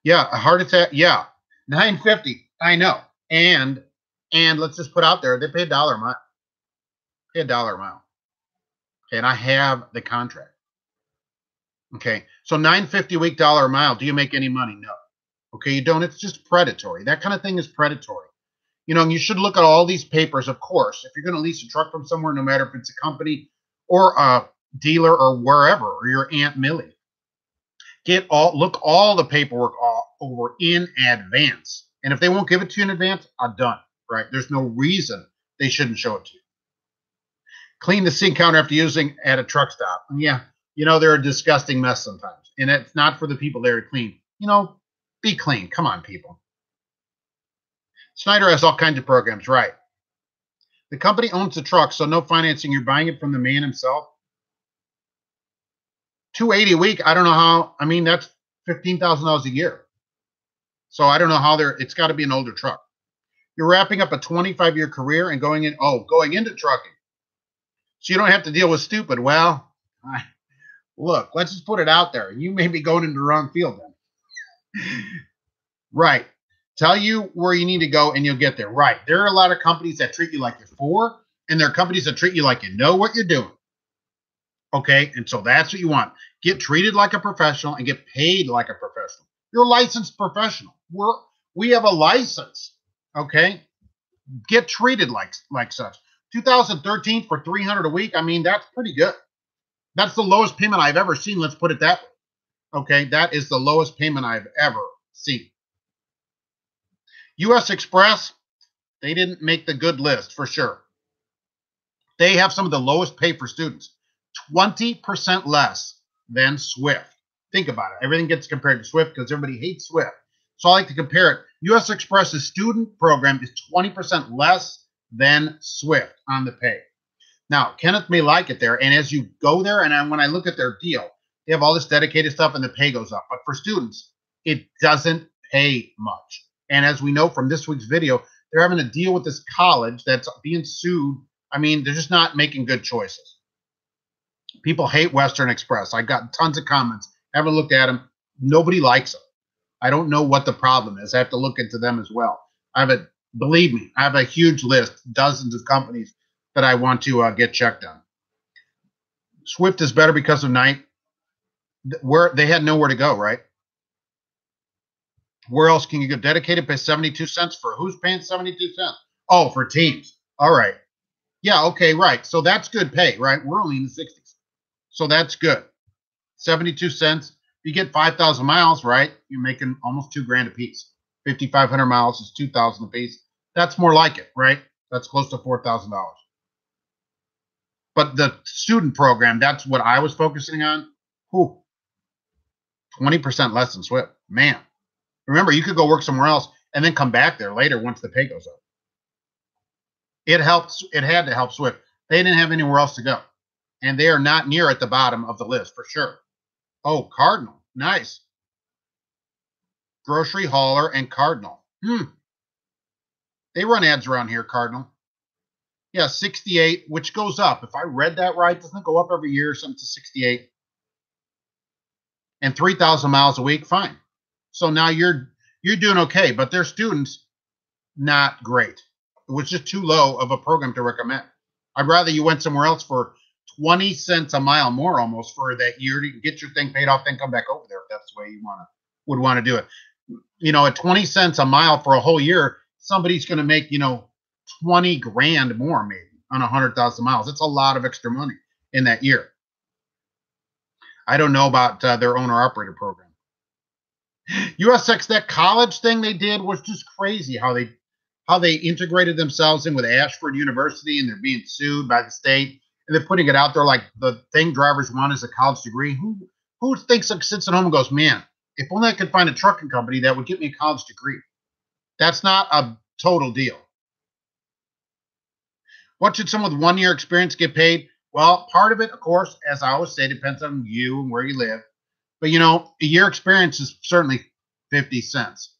Yeah, a heart attack. Yeah, $950. I know. And let's just put out there, they pay $1 a mile. Pay $1 a mile. Okay, and I have the contract. Okay, so $950 a week, $1 a mile. Do you make any money? No. Okay, you don't. It's just predatory. That kind of thing is predatory. You know, and you should look at all these papers, of course. If you're going to lease a truck from somewhere, no matter if it's a company or a dealer or wherever, or your Aunt Millie, look all the paperwork over in advance. And if they won't give it to you in advance, I'm done. Right? There's no reason they shouldn't show it to you. Clean the sink counter after using at a truck stop. Yeah, you know, they're a disgusting mess sometimes. And it's not for the people there to clean. You know, be clean. Come on, people. Snyder has all kinds of programs, right? The company owns the truck, so no financing. You're buying it from the man himself. $280 a week. I don't know how. I mean, that's $15,000 a year. So I don't know how it's got to be an older truck. You're wrapping up a 25-year career and going into trucking. So you don't have to deal with stupid. Well, look, let's just put it out there. You may be going into the wrong field then. Right. Tell you where you need to go and you'll get there. Right. There are a lot of companies that treat you like you're four, and there are companies that treat you like you know what you're doing. Okay. And so that's what you want. Get treated like a professional and get paid like a professional. You're a licensed professional. We have a license. Okay. Get treated like such. 2013 for $300 a week. I mean, that's pretty good. That's the lowest payment I've ever seen. Let's put it that way. Okay. That is the lowest payment I've ever seen. US Express, they didn't make the good list for sure. They have some of the lowest pay for students, 20% less than Swift. Think about it. Everything gets compared to Swift because everybody hates Swift. So I like to compare it. US Express's student program is 20% less than Swift on the pay. Now, Kenneth may like it there, and as you go there, and when I look at their deal, they have all this dedicated stuff, and the pay goes up. But for students, it doesn't pay much. And as we know from this week's video, they're having to deal with this college that's being sued. I mean, they're just not making good choices. People hate Western Express. I got tons of comments. I haven't looked at them. Nobody likes them. I don't know what the problem is. I have to look into them as well. Believe me, I have a huge list, dozens of companies that I want to get checked on. Swift is better because of night. Where they had nowhere to go, right? Where else can you go? Dedicated pay 72 cents for who's paying 72 cents? Oh, for teams. All right. Yeah, okay, right. So that's good pay, right? We're only in the 60s. So that's good. 72 cents. If you get 5,000 miles, right, you're making almost $2,000 a piece. 5,500 miles is $2,000 a piece. That's more like it, right? That's close to $4,000. But the student program, that's what I was focusing on. Whew. 20% less than Swift. Man. Remember, you could go work somewhere else and then come back there later once the pay goes up. It helps. It had to help Swift. They didn't have anywhere else to go. And they are not near at the bottom of the list for sure. Oh, Cardinal. Nice. Grocery hauler and Cardinal. They run ads around here, Cardinal. Yeah, 68, which goes up. If I read that right, doesn't it go up every year or something to 68? And 3,000 miles a week, fine. So now you're doing okay, but their students, not great. It was just too low of a program to recommend. I'd rather you went somewhere else for 20 cents a mile more almost for that year to get your thing paid off, then come back over there if that's the way you would want to do it. You know, at 20 cents a mile for a whole year, somebody's going to make, 20 grand more maybe on 100,000 miles. It's a lot of extra money in that year. I don't know about their owner-operator program. USX, that college thing they did was just crazy how how they integrated themselves in with Ashford University, and they're being sued by the state, and they're putting it out there like the thing drivers want is a college degree. Who thinks, like, sits at home and goes, man, if only I could find a trucking company that would get me a college degree. That's not a total deal. What should someone with 1 year experience get paid? Well, part of it, of course, as I always say, depends on you and where you live. But, you know, a year experience is certainly 50 cents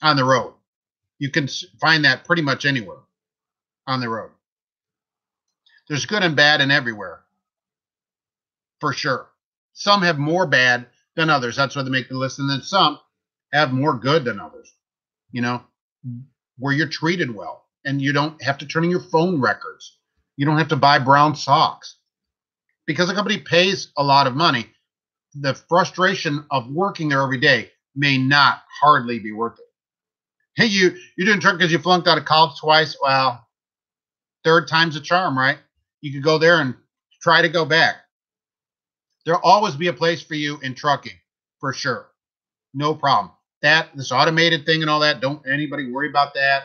on the road. You can find that pretty much anywhere on the road. There's good and bad in everywhere, for sure. Some have more bad than others. That's why they make the list. And then some have more good than others, you know, where you're treated well and you don't have to turn in your phone records. You don't have to buy brown socks. Because the company pays a lot of money, the frustration of working there every day may not hardly be worth it. Hey, you didn't truck because you flunked out of college twice. Well, third time's a charm, right? You could go there and try to go back. There'll always be a place for you in trucking, for sure. No problem. This automated thing and all that, don't anybody worry about that.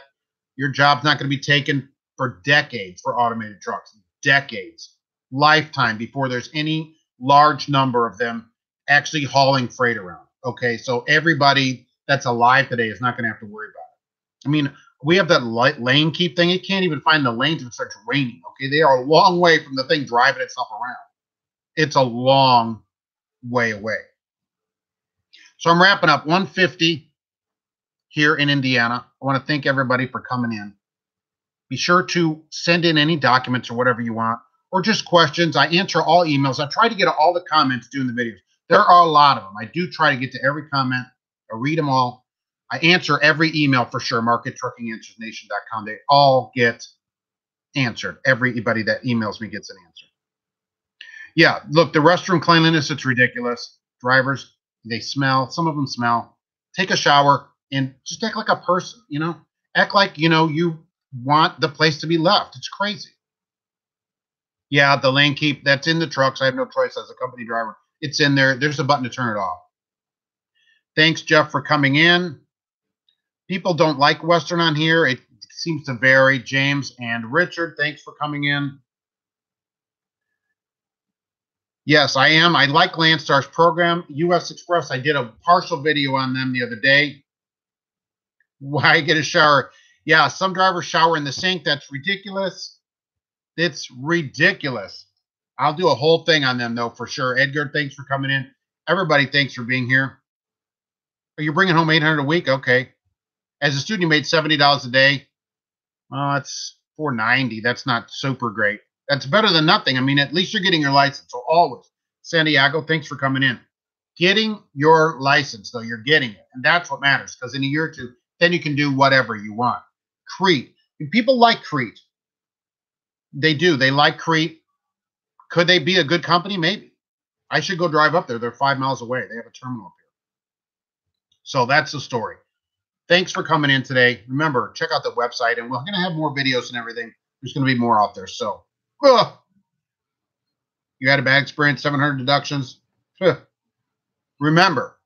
Your job's not going to be taken for decades for automated trucks. Decades. Lifetime before there's any large number of them actually hauling freight around. Okay, so everybody that's alive today is not going to have to worry about it. I mean, we have that lane keep thing. It can't even find the lanes when it starts raining. Okay, they are a long way from the thing driving itself around. It's a long way away. So I'm wrapping up 150 here in Indiana. I want to thank everybody for coming in. Be sure to send in any documents or whatever you want, or just questions. I answer all emails. I try to get all the comments doing the videos. There are a lot of them. I do try to get to every comment. I read them all. I answer every email for sure. MarketTruckingAnswersNation.com. They all get answered. Everybody that emails me gets an answer. Yeah, look, the restroom cleanliness, it's ridiculous. Drivers, they smell. Some of them smell. Take a shower and just act like a person, you know? Act like, you know, you want the place to be left. It's crazy. Yeah, the lane keep, that's in the trucks. I have no choice as a company driver. It's in there. There's a button to turn it off. Thanks, Jeff, for coming in. People don't like Western on here. It seems to vary. James and Richard, thanks for coming in. Yes, I am. I like Landstar's program. U.S. Express, I did a partial video on them the other day. Why get a shower? Yeah, some drivers shower in the sink. That's ridiculous. It's ridiculous. I'll do a whole thing on them, though, for sure. Edgar, thanks for coming in. Everybody, thanks for being here. Are you bringing home $800 a week? Okay. As a student, you made $70 a day. Well, that's $490. That's not super great. That's better than nothing. I mean, at least you're getting your license. So always, Santiago, thanks for coming in. Getting your license, though, you're getting it. And that's what matters, because in a year or two, then you can do whatever you want. Crete. People like Crete. They do. They like Crete. Could they be a good company? Maybe. I should go drive up there. They're 5 miles away. They have a terminal up here. So that's the story. Thanks for coming in today. Remember, check out the website, and we're going to have more videos and everything. There's going to be more out there. So, you had a bad experience, 700 deductions. Remember,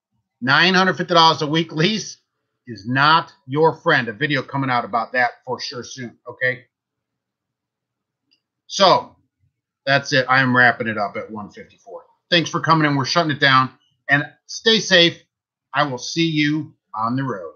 $950 a week lease is not your friend. A video coming out about that for sure soon, okay? So, that's it. I am wrapping it up at 154. Thanks for coming in. We're shutting it down. And stay safe. I will see you on the road.